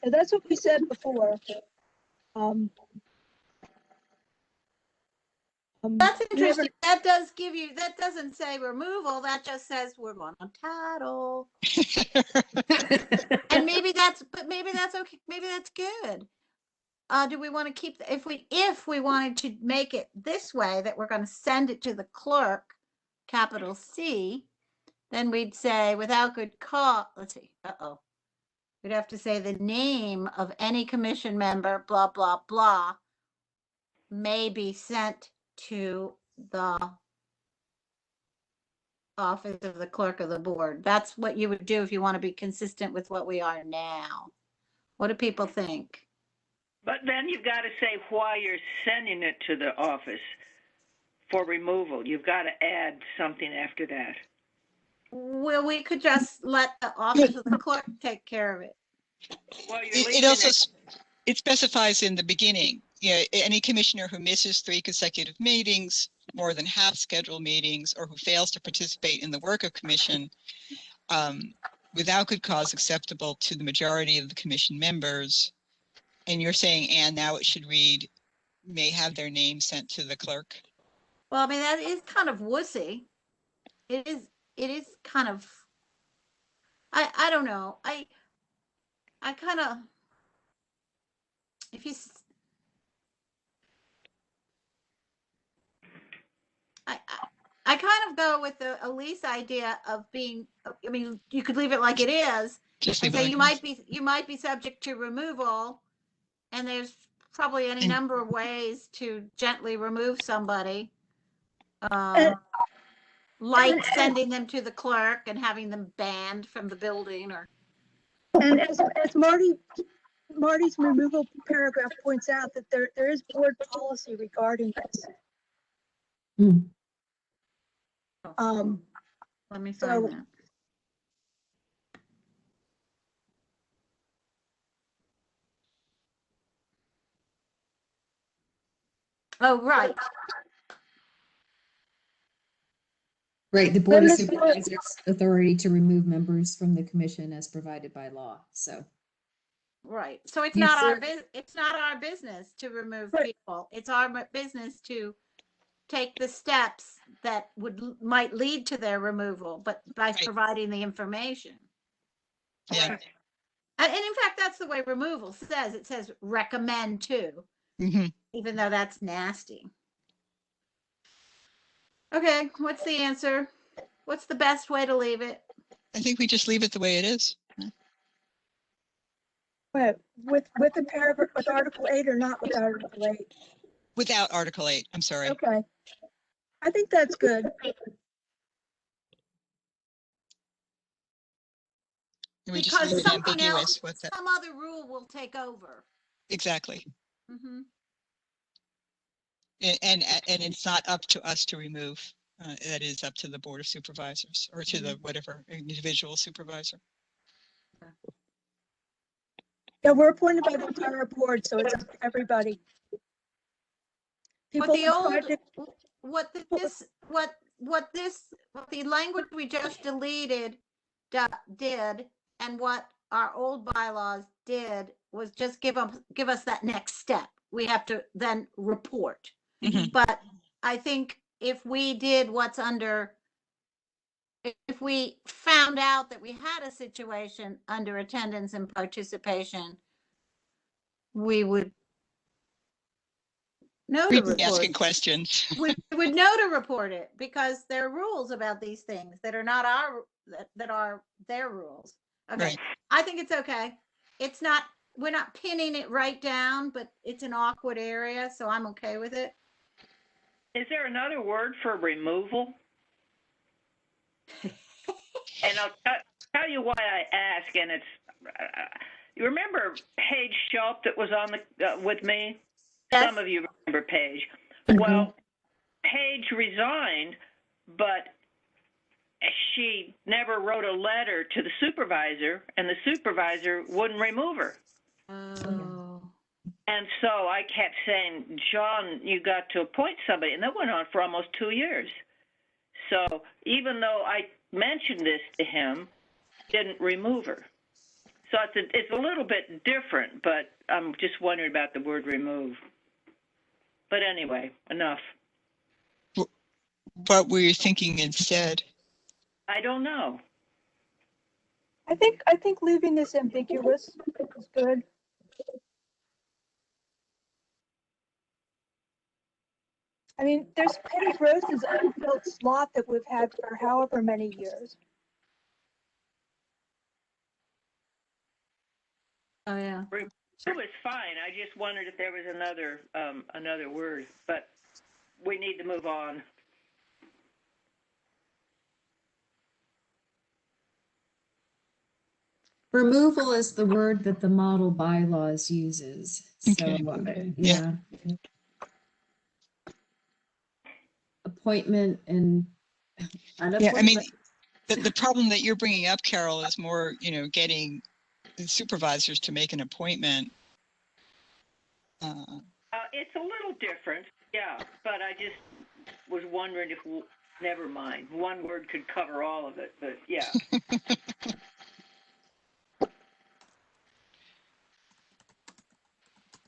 Yeah, that's what we said before. That's we never- interesting. That doesn't say removal. That just says we're going on title. And maybe that's okay. Maybe that's good. Do we want to keep, if we wanted to make it this way, that we're going to send it to the clerk, capital C, then we'd say without good cause, let's see, we'd have to say the name of any commission member, blah, blah, blah, may be sent to the office of the clerk of the board. That's what you would do if you want to be consistent with what we are now. What do people think? But then you've got to say why you're sending it to the office for removal. You've got to add something after that. Well, we could just let the office of the clerk take care of it. Well, you're It leaving also it specifies in the beginning, any commissioner who misses 3 consecutive meetings, more than half scheduled meetings, or who fails to participate in the work of commission without good cause acceptable to the majority of the commission members. And you're saying, Anne, now it should read, may have their name sent to the clerk. Well, I mean, that is kind of wussy. It is kind of, I don't know. I kind of, if you, I kind of go with the Elise idea of being, I mean, you could leave it like it is. Just And leave it say like you might be subject to removal, and there's probably any number of ways to gently remove somebody. Like sending them to the clerk and having them banned from the building, or. And as Marty's removal paragraph points out, that there is board policy regarding this. Let me so- find that. Oh, right. Right, the Board of Then this- Supervisors authority to remove members from the commission as provided by law, so. Right. So it's Yes, not our sir. it's not our business to remove Right. people. It's our business to take the steps that might lead to their removal, but by Right. providing the information. Yeah. And in fact, that's the way removal says. It says recommend to, even though that's nasty. Okay, what's the answer? What's the best way to leave it? I think we just leave it the way it is. But with the paragraph, with Article 8 or not with Article 8? Without Article 8, I'm sorry. Okay. I think that's good. We just leave it something ambiguous else, with it. some other rule will take over. Exactly. Mm-hmm. And it's not up to us to remove. That is up to the Board of Supervisors or to the whatever individual supervisor. Yeah, we're appointed by the entire board, so it's up to everybody. But People the who tried old, to- what what the language we just deleted did, and what our old bylaws did was just give us that next step. We have to then report. Mhm. But I think if we did what's under, if we found out that we had a situation under attendance and participation, we would know to We'd be report. asking questions. We would know to report it because there are rules about these things that are not that are their rules. Okay. Right. I think it's okay. It's not, we're not pinning it right down, but it's an awkward area, so I'm okay with it. Is there another word for removal? And I'll tell you why I ask, and it's, you remember Paige Shelp that was on the with me? Yes. Some of you remember Paige. Mhm. Well, Paige resigned, but she never wrote a letter to the supervisor, and the supervisor wouldn't remove her. Oh. And so I kept saying, John, you got to appoint somebody. And that went on for almost 2 years. So even though I mentioned this to him, didn't remove her. So it's a little bit different, but I'm just wondering about the word remove. But anyway, enough. What were you thinking instead? I don't know. I think leaving this ambiguous is good. I mean, there's Penny Rose's unfilled slot that we've had for however many years. Oh, yeah. It was fine. I just wondered if there was another word, but we need to move on. Removal is the word that the model bylaws uses. So, Okay. yeah. Appointment and Yeah, I mean, unappointment. the problem that you're bringing up, Carol, is more, getting the supervisors to make an appointment. It's a little different, yeah, but I just was wondering if, never mind, one word could cover all of it, but yeah.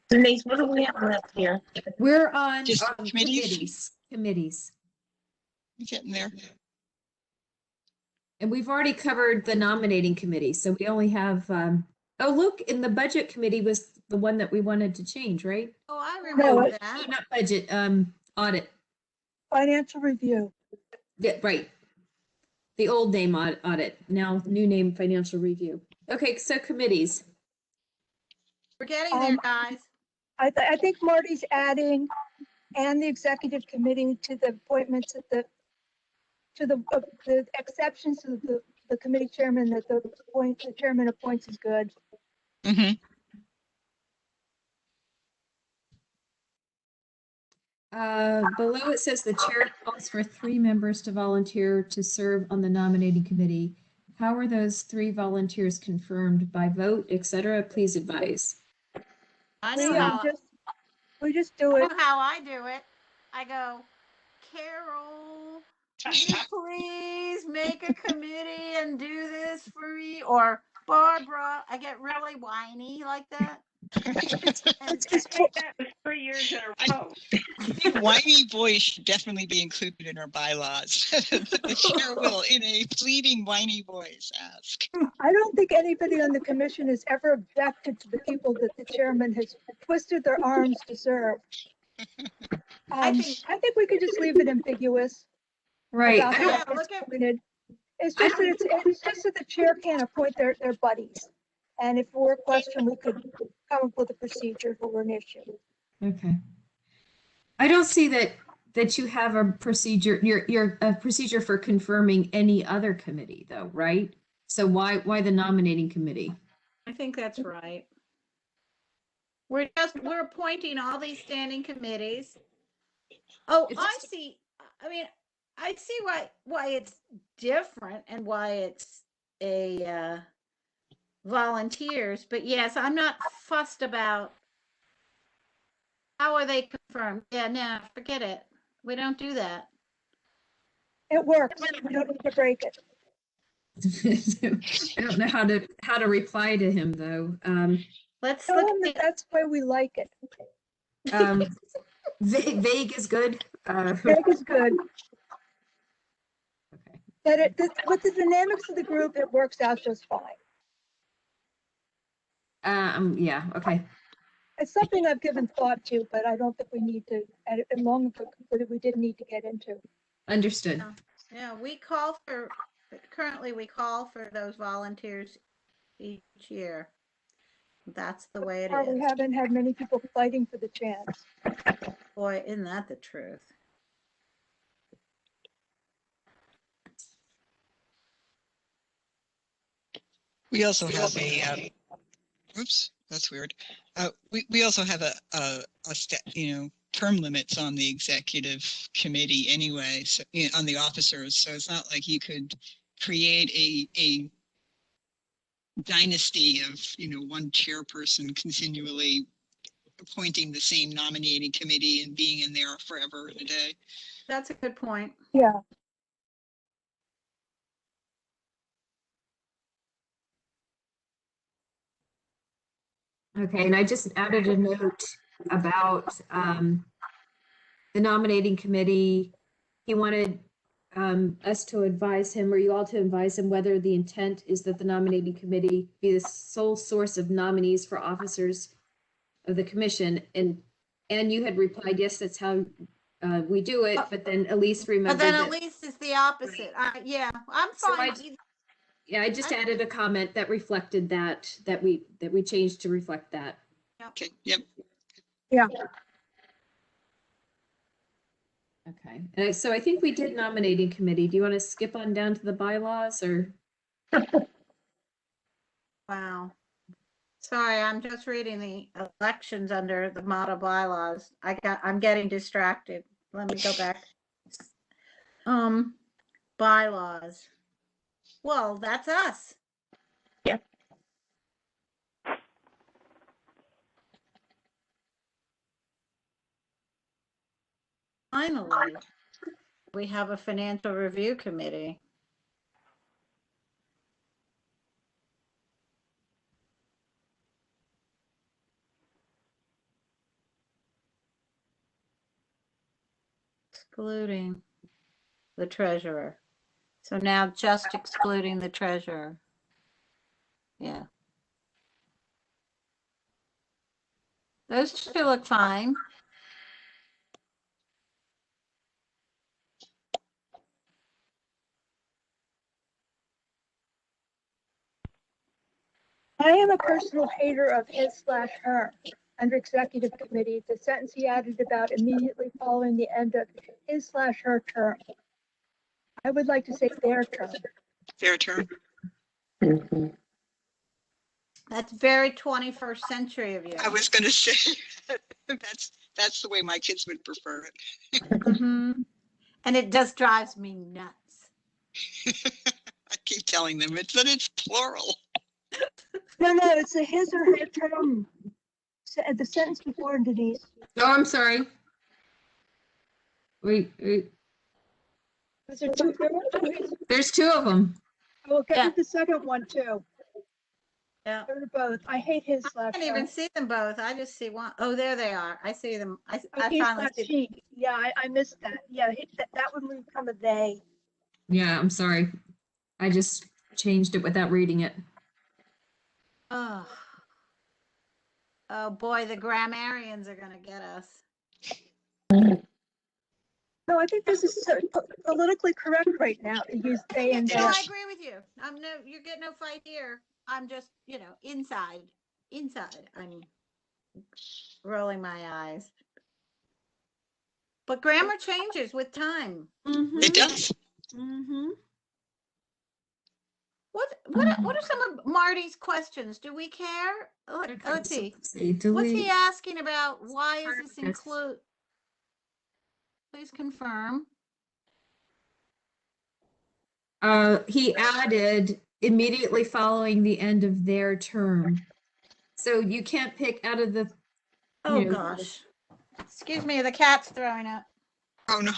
Denise, what do we have left here? We're on Just committees? committees. We're getting there. And we've already covered the nominating committee. So we only have, oh, look, in the budget committee was the one that we wanted to change, right? Oh, I No, remember it's that. Not budget, audit. Financial review. Yeah, right. The old name audit, now new name financial review. Okay, so committees. We're getting there, guys. I think Marty's adding and the executive committee to the appointments at the exceptions to the committee chairman that the chairman appoints is good. Mm-hmm. Below it says the chair calls for 3 members to volunteer to serve on the nominating committee. How are those 3 volunteers confirmed by vote, etc.? Please advise. I We know we just do it. how I do it. I go, Carol, can you please make a committee and do this for me? Or Barbara, I get really whiny like that. It's just That was 3 years in a row. I think whiny voice should definitely be included in our bylaws. The chair will, in a pleading, whiny voice, ask. I don't think anybody on the commission has ever objected to the people that the chairman has twisted their arms to serve. I think we could just leave it ambiguous. Right. about I don't, how it's appointed. It's just that it's just that the chair can't appoint their buddies. And if we're a question, we could come up with a procedure for an issue. okay. I don't see that you have a procedure, you're a procedure for confirming any other committee though, right? So why the nominating committee? I think that's right. We're appointing all these standing committees. Oh, It's I just- see. I mean, I see why it's different and why it's a volunteers, but yes, I'm not fussed about how are they confirmed. Yeah, no, forget it. We don't do that. It works. We don't need to break it. I don't know how to reply to him though. Let's Tell look them at that that's why we like it. Um, vague is good. Greg is good. Okay. But with the dynamics of the group, it works out just fine. Yeah, okay. It's something I've given thought to, but I don't think we need to, as long as we didn't need to get into. Understood. Yeah, currently we call for those volunteers each year. That's the way it We is. haven't had many people fighting for the chance. Boy, isn't that the truth? We also have a, oops, that's weird. We also have term limits on the executive committee anyway, so, on the officers. So it's not like you could create a dynasty of, one chairperson continually appointing the same nominating committee and being in there forever and a day. That's a good point. Yeah. Okay, and I just added a note about the nominating committee. He wanted us to advise him, or you all to advise him, whether the intent is that the nominating committee be the sole source of nominees for officers of the commission. And you had replied, yes, that's how we do it. But then Elise But remembered then that. Elise is the opposite. Yeah, I'm So fine. I just added a comment that reflected that we changed to reflect that. Okay. Yep. Yeah. Okay. So I think we did nominating committee. Do you want to skip on down to the bylaws or? Wow. Sorry, I'm just reading the elections under the model bylaws. I'm getting distracted. Let me go back. Bylaws. Well, that's us. Yeah. Finally, we have a financial review committee. Excluding the treasurer. So now just excluding the treasurer. Yeah. Those two look fine. I am a personal hater of his/her under executive committee. The sentence he added about immediately following the end of his/her term. I would like to say their term. Their term. That's very 21st century of you. I was going to say that's the way my kids would prefer it. Mm-hmm. And it just drives me nuts. I keep telling them it's plural. No, it's a his or her term. The sentence before, Denise. Oh, I'm sorry. Wait. Was there two? There's two of them. We'll get Yeah. to the second one too. Yeah. They're both. I hate his/her. I can't even see them both. I just see one. Oh, there they are. I see them. I He's finally not see. she. Yeah, I missed that. Yeah, that would become a they. Yeah, I'm sorry. I just changed it without reading it. Oh. Oh boy, the grammarians are going to get us. No, I think this is politically correct right now to use they and No, their. I agree with you. You're getting no fight here. I'm just, inside, I'm rolling my eyes. But grammar changes with time. It does. Mm-hmm. What are some of Marty's questions? Do we care? Let's see. What's he asking about? Why is this include? Please confirm. He added immediately following the end of their term. So you can't pick out of the. Oh gosh. Excuse me, the cat's throwing up. Oh no.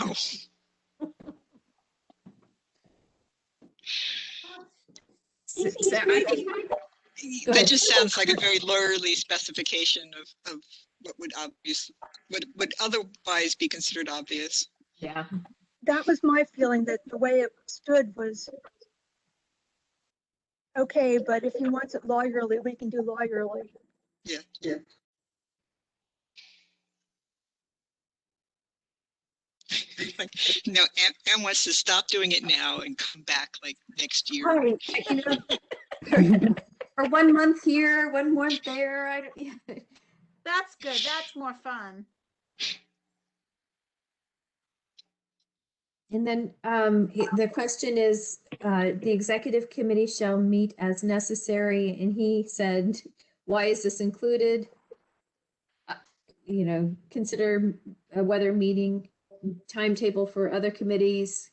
I think, Go That ahead. just sounds like a very lawyerly specification of what would otherwise be considered obvious. yeah. That was my feeling, that the way it stood was okay, but if he wants it lawyerly, we can do lawyerly. Yeah. Like, no, Anne wants to stop doing it now and come back like next year. Right. You know, or 1 month here, 1 month there. I don't, yeah. That's good. That's more fun. And then the question is, the executive committee shall meet as necessary. And he said, why is this included? You know, consider whether meeting timetable for other committees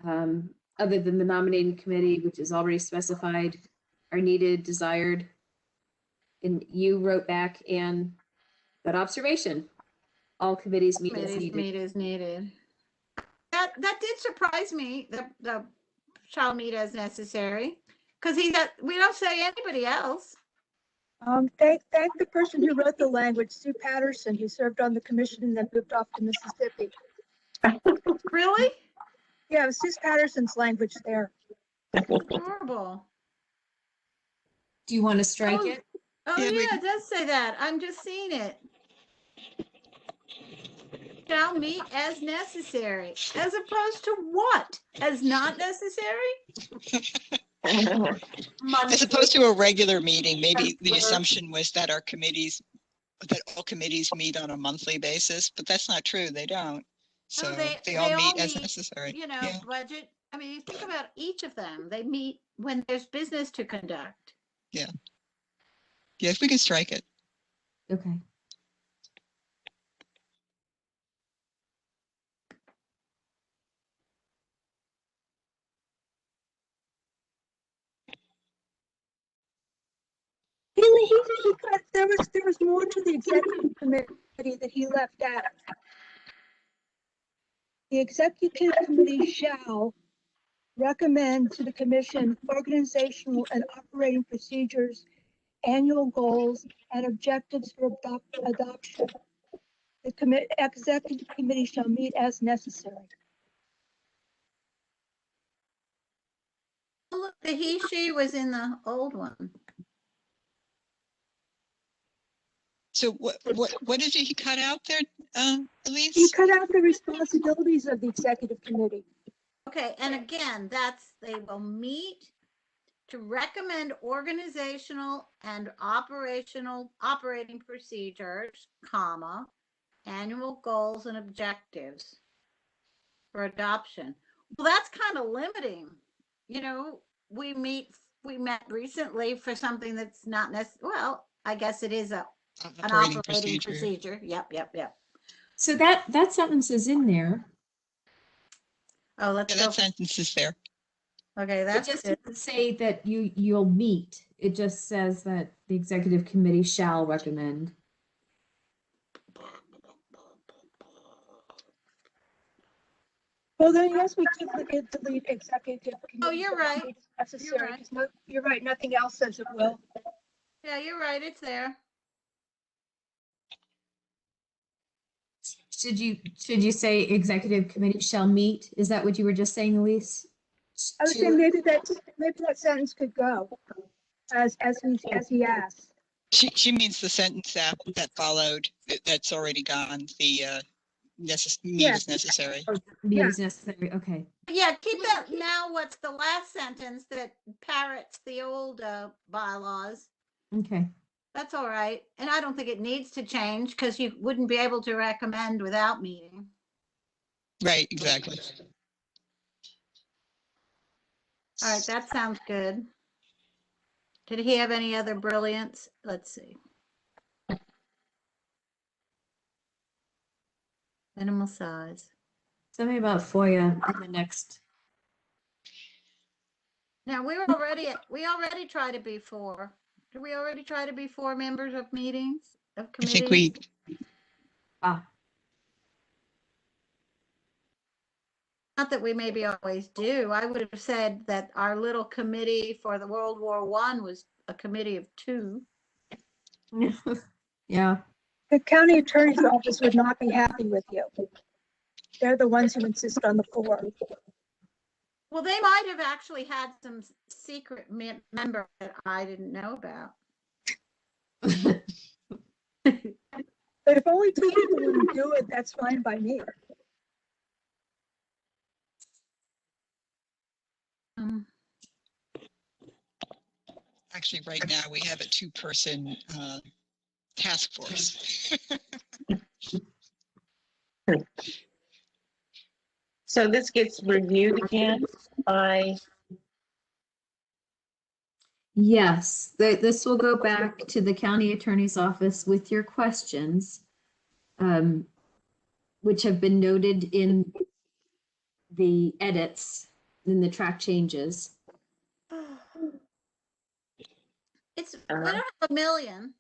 other than the nominating committee, which is already specified, are needed, desired. And you wrote back, and that observation, all committees meet as Committees needed. meet as needed. That did surprise me. The shall meet as necessary, because we don't say anybody else. Thank the person who wrote the language, Sue Patterson, who served on the commission and then moved off to Mississippi. Really? Yeah, it was Sue Patterson's language there. Horrible. Do you want to strike it? Oh Yeah, yeah, it does say that. I'm just seeing it. Shall meet as necessary, as opposed to what? As not necessary? As opposed to a regular meeting, maybe the assumption was that all committees meet on a monthly basis, but that's not true. They don't. So they all meet as necessary. You know, Yeah. budget. I mean, you think about each of them. They meet when there's business to conduct. Yeah, if we can strike it. Okay. There was more to the executive committee that he left out. The executive committee shall recommend to the commission organizational and operating procedures, annual goals, and objectives for adoption. The executive committee shall meet as necessary. Oh, look, the he, she was in the old one. So what did he cut out there, Elise? He cut out the responsibilities of the executive committee. Okay, and again, they will meet to recommend organizational and operating procedures, comma, annual goals and objectives for adoption. Well, that's kind of limiting. You know, we met recently for something that's not necessary. Well, I guess it is an operating procedure. Yep. So that sentence is in there. Oh, let's go. That sentence is there. Okay, that's It just good. doesn't say that you'll meet. It just says that the executive committee shall recommend. Well, then, yes, we could delete executive committee. Oh, you're right. Necessary. You're right. You're right. Nothing else says it will. Yeah, you're right. It's there. Should you say executive committee shall meet? Is that what you were just saying, Elise? I was saying maybe that sentence could go as he asked. She means the sentence that followed that's already gone. The meet is necessary. Meet is necessary. Okay. Yeah, keep that. Now, what's the last sentence that parrots the old bylaws? Okay. That's all right. And I don't think it needs to change because you wouldn't be able to recommend without meeting. Right, exactly. All right, that sounds good. Did he have any other brilliance? Let's see. Minimal size. Something about Foia in the next. Now we already try to be 4. Did we already try to be 4 members of meetings, of committees? I think we. Not that we maybe always do. I would have said that our little committee for the World War I was a committee of 2. Yeah. The county attorney's office would not be happy with you. They're the ones who insist on the 4. Well, they might have actually had some secret member that I didn't know about. But if only 2 people want to do it, that's fine by me. Actually, right now we have a 2-person task force. So this gets reviewed again by, Yes, this will go back to the county attorney's office with your questions, which have been noted in the edits, in the track changes. We don't have a million.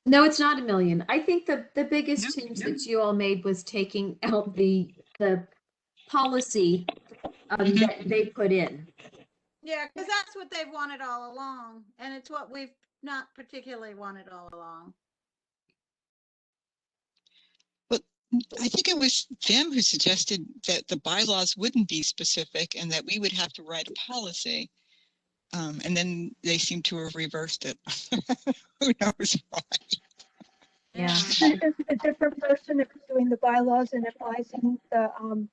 No, it's not a million. I think the biggest change that you all made was taking out the policy that they put in. Yeah, because that's what they've wanted all along, and it's what we've not particularly wanted all along. Well, I think it was them who suggested that the bylaws wouldn't be specific and that we would have to write a policy. And then they seem to have reversed it. Who knows why? Yeah. Is it a different person if doing the bylaws and advising the, on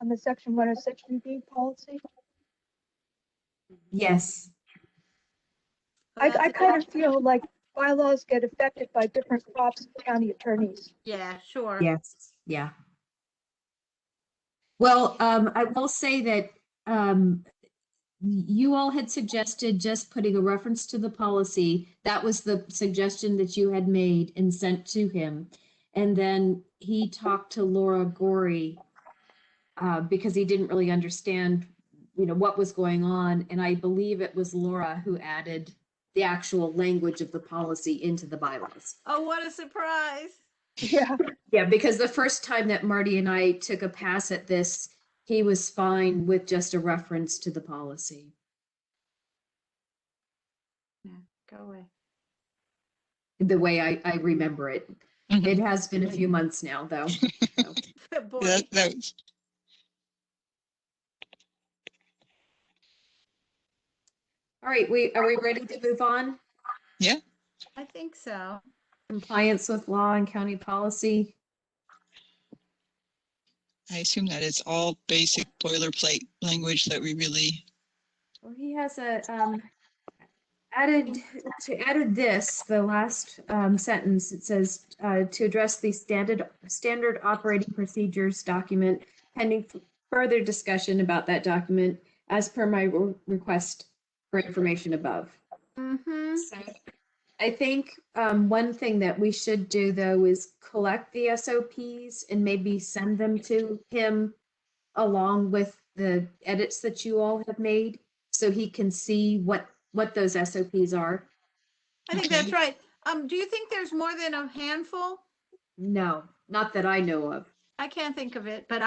the section 106 review policy? Yes. I kind of feel like bylaws get affected by different crops of county attorneys. Yeah, sure. Yes. Yeah. Well, I will say that you all had suggested just putting a reference to the policy. That was the suggestion that you had made and sent to him. And then he talked to Laura Gorey because he didn't really understand, what was going on. And I believe it was Laura who added the actual language of the policy into the bylaws. Oh, what a surprise. Yeah. Yeah, because the first time that Marty and I took a pass at this, he was fine with just a reference to the policy. Yeah, go away. The way I remember it. Mhm. It has been a few months now, though. So. Boy. That was, All right, are we ready to move on? yeah. I think so. Compliance with law and county policy. I assume that it's all basic boilerplate language that we really. Well, he has added this, the last sentence. It says to address the standard operating procedures document pending further discussion about that document as per my request for information above. Mm-hmm. So I think one thing that we should do though is collect the SOPs and maybe send them to him along with the edits that you all have made so he can see what those SOPs are. I think that's right. Do you think there's more than a handful? No, not that I know of. I can't think of it, but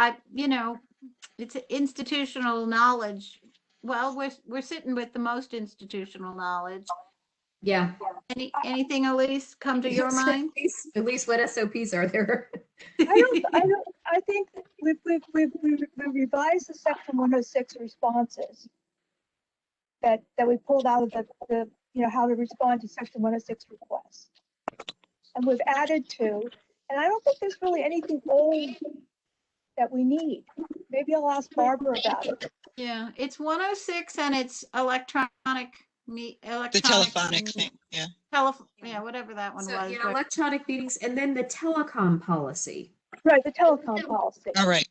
it's institutional knowledge. Well, we're sitting with the most institutional knowledge. Yeah. Anything, Elise, come to your mind? At least what SOPs are there? I think we revised the section 106 responses that we pulled out of the how to respond to section 106 requests. And we've added 2, and I don't think there's really anything old that we need. Maybe I'll ask Barbara about it. Yeah, it's 106 and it's electronic. The telephonic thing, yeah. Yeah, whatever that one So, was. yeah, electronic meetings and then the telecom policy. Right, the telecom policy. All right.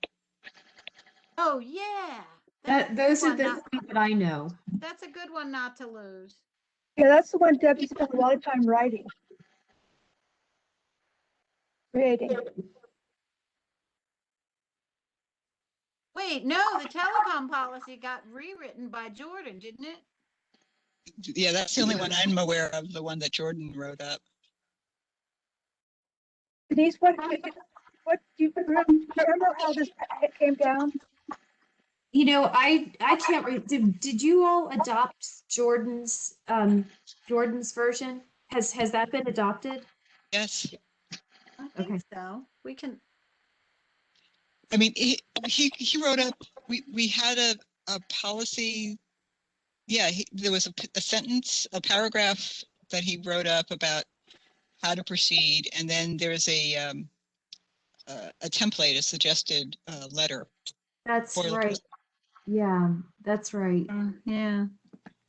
Oh, yeah. Those are the things that I know. That's a good one not to lose. Yeah, that's the one Debbie spent a lot of time creating. Wait, no, the telecom policy got rewritten by Jordan, didn't it? Yeah, that's the only one I'm aware of, the one that Jordan wrote up. Denise, what do you remember how this came down? You know, I can't did you all adopt Jordan's version? Has that been adopted? Yes. I think Okay. so. We can, I mean, he wrote up, we had a policy. Yeah, there was a sentence, a paragraph that he wrote up about how to proceed. And then there's a template, a suggested letter. That's boilerplate. right. Yeah, that's right. yeah.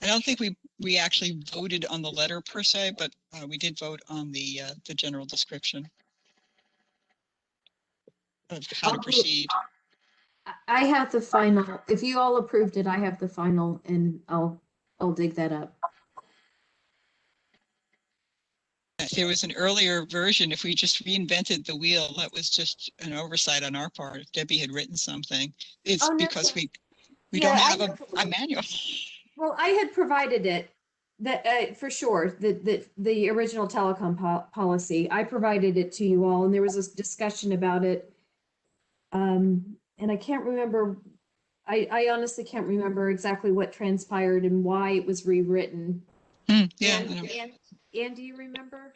I don't think we actually voted on the letter per se, but we did vote on the general description of how to proceed. I have the final. If you all approved it, I have the final, and I'll dig that up. There was an earlier version. If we just reinvented the wheel, that was just an oversight on our part. If Debbie had written something, it's because we don't have a manual. Well, I had provided it that for sure the original telecom policy. I provided it to you all, and there was a discussion about it. And I can't remember. I honestly can't remember exactly what transpired and why it was rewritten. Yeah. And do you remember?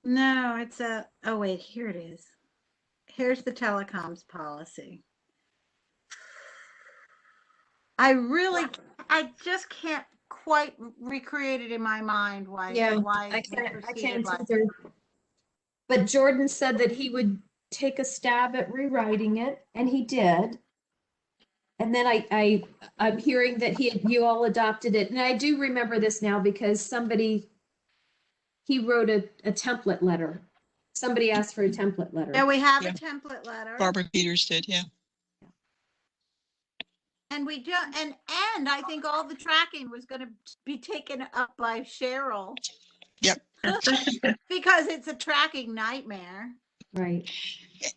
No, it's oh wait, here it is. Here's the telecoms policy. I just can't quite recreate it in my mind why I can't either. But Jordan said that he would take a stab at rewriting it, and he did. And then I'm hearing that you all adopted it, and I do remember this now because he wrote a template letter. Somebody asked for a template letter. Yeah, we have a template letter. Barbara Peters did, yeah. And we do, and I think all the tracking was going to be taken up by Cheryl. Yep. Because it's a tracking nightmare. Right.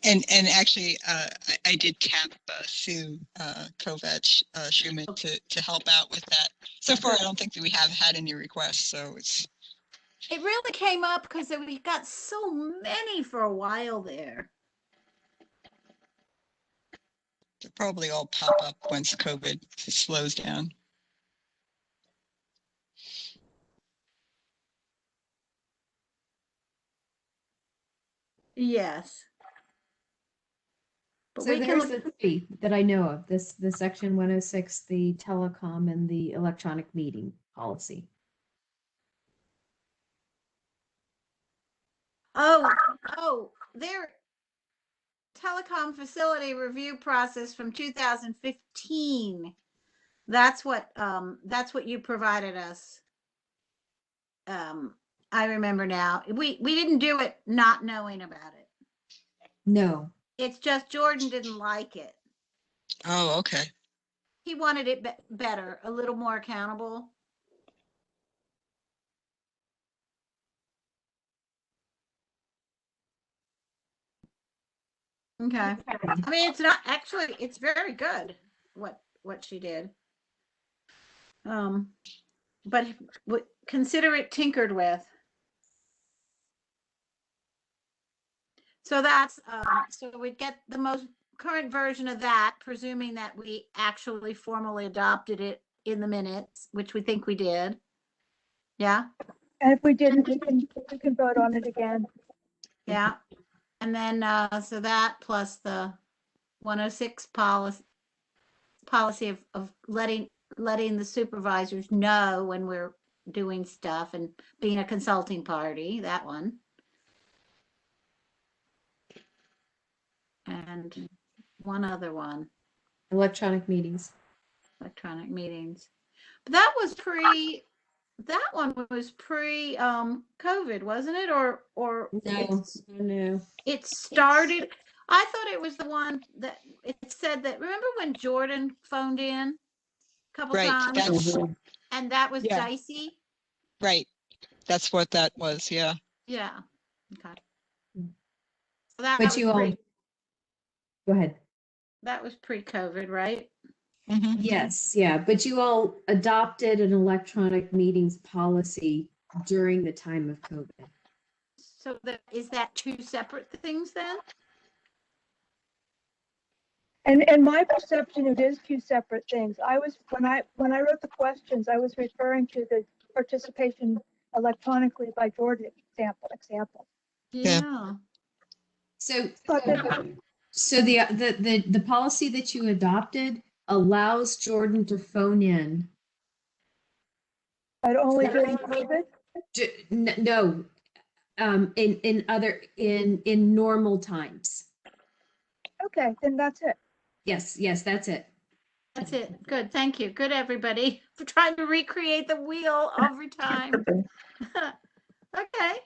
And actually, I did tap Sue Kovac Schumann to help out with that. So far, I don't think that we have had any requests. So it really came up because we got so many for a while there. They'll probably all pop up once COVID slows down. Yes. But So there's the three that I know of. The section 106, the telecom, and the electronic meeting policy. Their telecom facility review process from 2015. That's what you provided us. I remember now. We didn't do it not knowing about it. No. It's just Jordan didn't like it. Oh, okay. He wanted it better, a little more accountable. Okay. I mean, it's not actually, it's very good what she did. But consider it tinkered with. So that's so we'd get the most current version of that, presuming that we actually formally adopted it in the minutes, which we think we did. Yeah. And if we didn't, we can vote on it again. Yeah. And then so that plus the 106 policy of letting the supervisors know when we're doing stuff and being a consulting party, that one. And one other one. Electronic meetings. Electronic meetings. But that was that one was pre COVID, wasn't it? Or No. It started. I thought it was the one that it said that. Remember when Jordan phoned in a couple times? And that was dicey. Right. That's what that was. Yeah. Yeah. Okay. So that But you all. Go ahead. That was pre-COVID, right? Mm-hmm. Yes, yeah, but you all adopted an electronic meetings policy during the time of COVID. So is that two separate things then? And in my perception, it is two separate things. When I wrote the questions, I was referring to the participation electronically by Jordan example. Yeah. So, But the- so the policy that you adopted allows Jordan to phone in. But only during COVID? No, in normal times. Okay, then that's it. Yes, that's it. That's it. Good. Thank you. Good, everybody, for trying to recreate the wheel every time. Okay.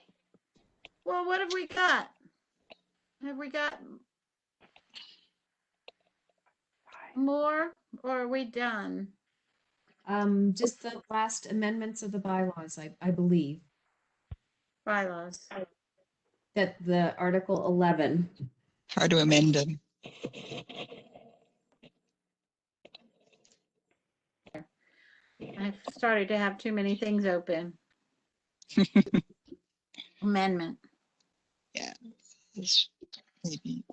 Well, what have we got? Have we got more, or are we done? Just the last amendments of the bylaws, I believe, Bylaws. that the Article 11. How to amend them. I've started to have too many things open. Amendment. Yeah. This maybe.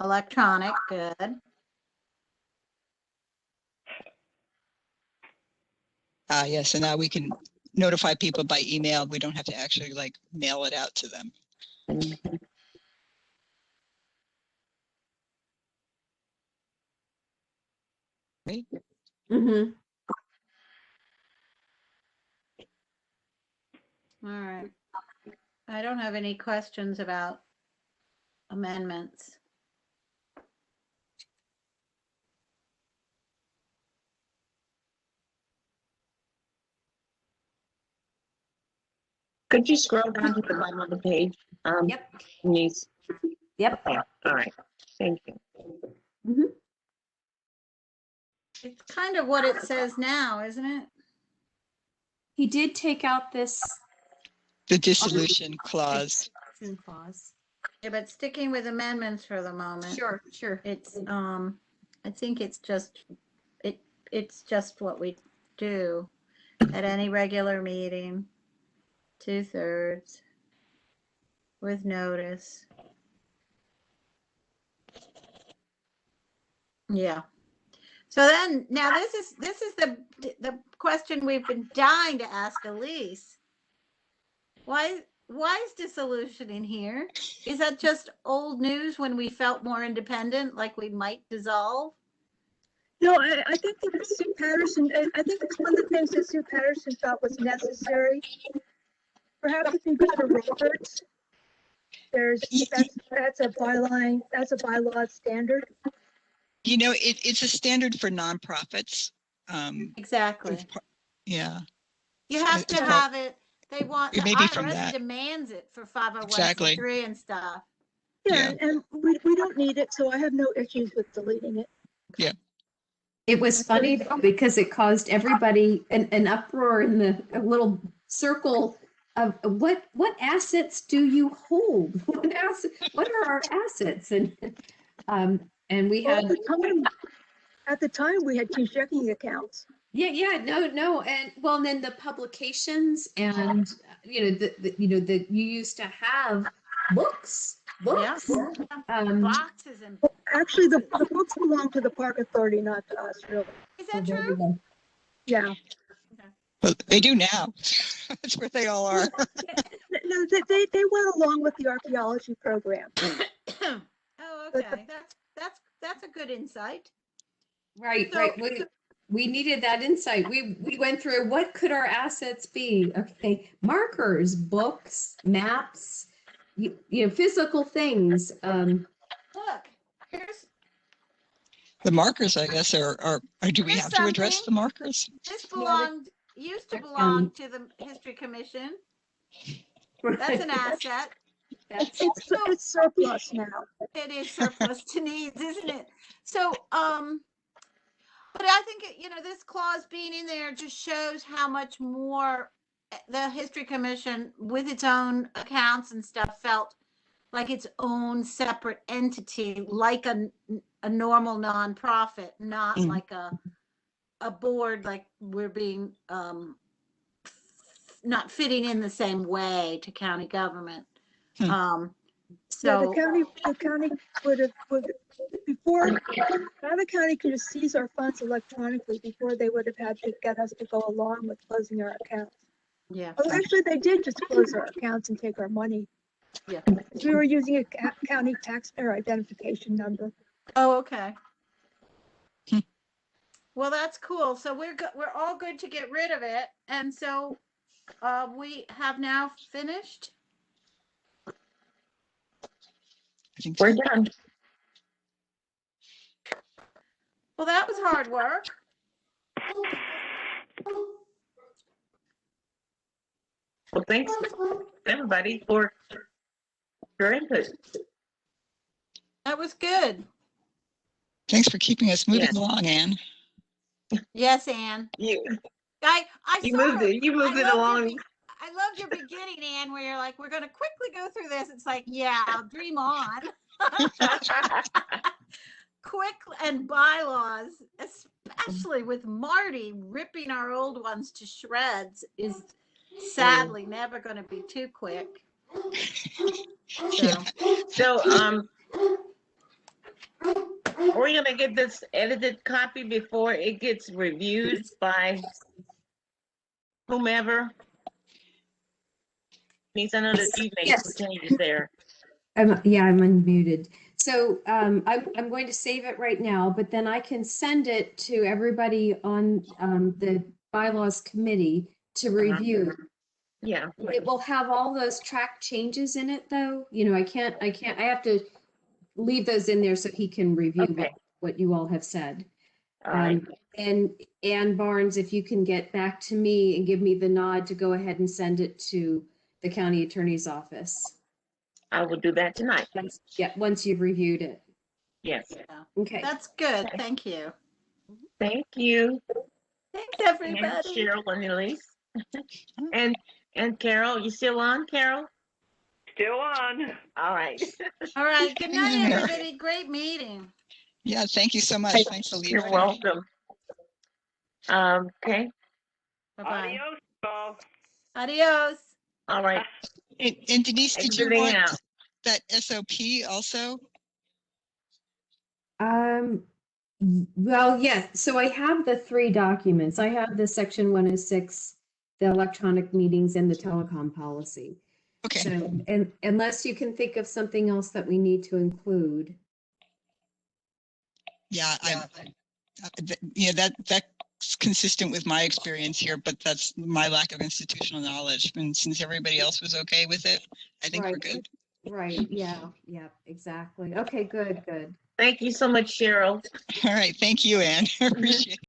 Electronic, good. Yes, and now we can notify people by email. We don't have to actually like mail it out to them. Right? Mm-hmm. All right. I don't have any questions about amendments. Could you scroll down to the bottom of the page? Yep. Denise? Yep. Okay, all right, thank you. Mm-hmm. It's kind of what it says now, isn't it? He did take out this The dissolution clause. clause. Yeah, but sticking with amendments for the moment. Sure. It's I think it's just it's just what we do at any regular meeting, 2/3 with notice. Yeah. So then now this is the question we've been dying to ask Elise. Why is dissolution in here? Is that just old news when we felt more independent, like we might dissolve? No, I think that Sue Patterson, I think it's one of the things that Sue Patterson felt was necessary. Perhaps if you go to Roberts, that's a bylaw standard. You know, it's a standard for nonprofits. Exactly. Yeah. You have to have it. They want the Maybe from IRS that. demands it for 501c3 Exactly. and stuff. Yeah, and we don't need it, so I have no issues with deleting it. Yeah. It was funny though, because it caused everybody an uproar in the little circle of what assets do you hold? What are our assets? And we had At the time we had 2 checking accounts. no, and well, and then the publications and you used to have books. Yeah. Boxes and Actually, the books belong to the park authority, not to us, really. is that true? Yeah. Well, they do now. That's where they all are. No, they went along with the archaeology program. Oh, okay. That's a good insight. Right. So- We needed that insight. We went through what could our assets be? Okay, markers, books, maps, physical things. Look, here's The markers, I guess, are do we Here's have to address something. the markers? this Yeah, used to belong to the History Commission. That's an asset. It's surplus now. It is surplus to needs, isn't it? So, but I think, this clause being in there just shows how much more the History Commission, with its own accounts and stuff, felt like its own separate entity, like a normal nonprofit, not like a board like we're being not fitting in the same way to county government. Hmm. Yeah, So, the county before, now the county could just seize our funds electronically before they would have had to get us to go along with closing our accounts. yeah, Oh, actually, they did just close our accounts and take our money. Yeah. We were using a county taxpayer identification number. oh, okay. Hmm. Well, that's cool. So we're all good to get rid of it. And so we have now finished. I think We're so. done. Well, that was hard work. Well, thanks everybody for your input. That was good. Thanks for keeping us moving Yes. along, Anne. Yes, Anne. You I you saw moved her. it. You moved I it loved along. I loved your beginning, Anne, where you're like, we're going to quickly go through this. It's like, yeah, dream on. Quick and bylaws, especially with Marty ripping our old ones to shreds, is sadly never going to be too quick. So, So we're gonna get this edited copy before it gets reviewed by whomever. Means I know that you made some Yes. changes there. I'm unmuted. So I'm going to save it right now, but then I can send it to everybody on the bylaws committee to review. Yeah. It will have all those track changes in it, though. You know, I have to leave those in there so he can review Okay. what you all have said. All right. And Ann Barnes, if you can get back to me and give me the nod to go ahead and send it to the county attorney's office. I will do that tonight. Once you've reviewed it. Yes. Okay. that's good. Okay. Thank you. Thank you. Thanks, And everybody. Cheryl and Elise. and Carol, you still on, Carol? Still on. All right. All right. Good night, Yeah. everybody. Great meeting. Yeah, thank you so much. Thanks, Elise. You're welcome. Okay. Bye-bye. Adios, all. Adios. All right. And Denise, did you Exiting want out. that SOP also? Well, yeah, so I have the 3 documents. I have the section 106, the electronic meetings, and the telecom policy. Okay. So, and unless you can think of something else that we need to include. Yeah, that's consistent with my experience here, but that's my lack of institutional knowledge. And since everybody else was okay with it, I think we're good. Right, yeah, exactly. Okay, good. Thank you so much, Cheryl. All right, thank you, Anne. I appreciate it.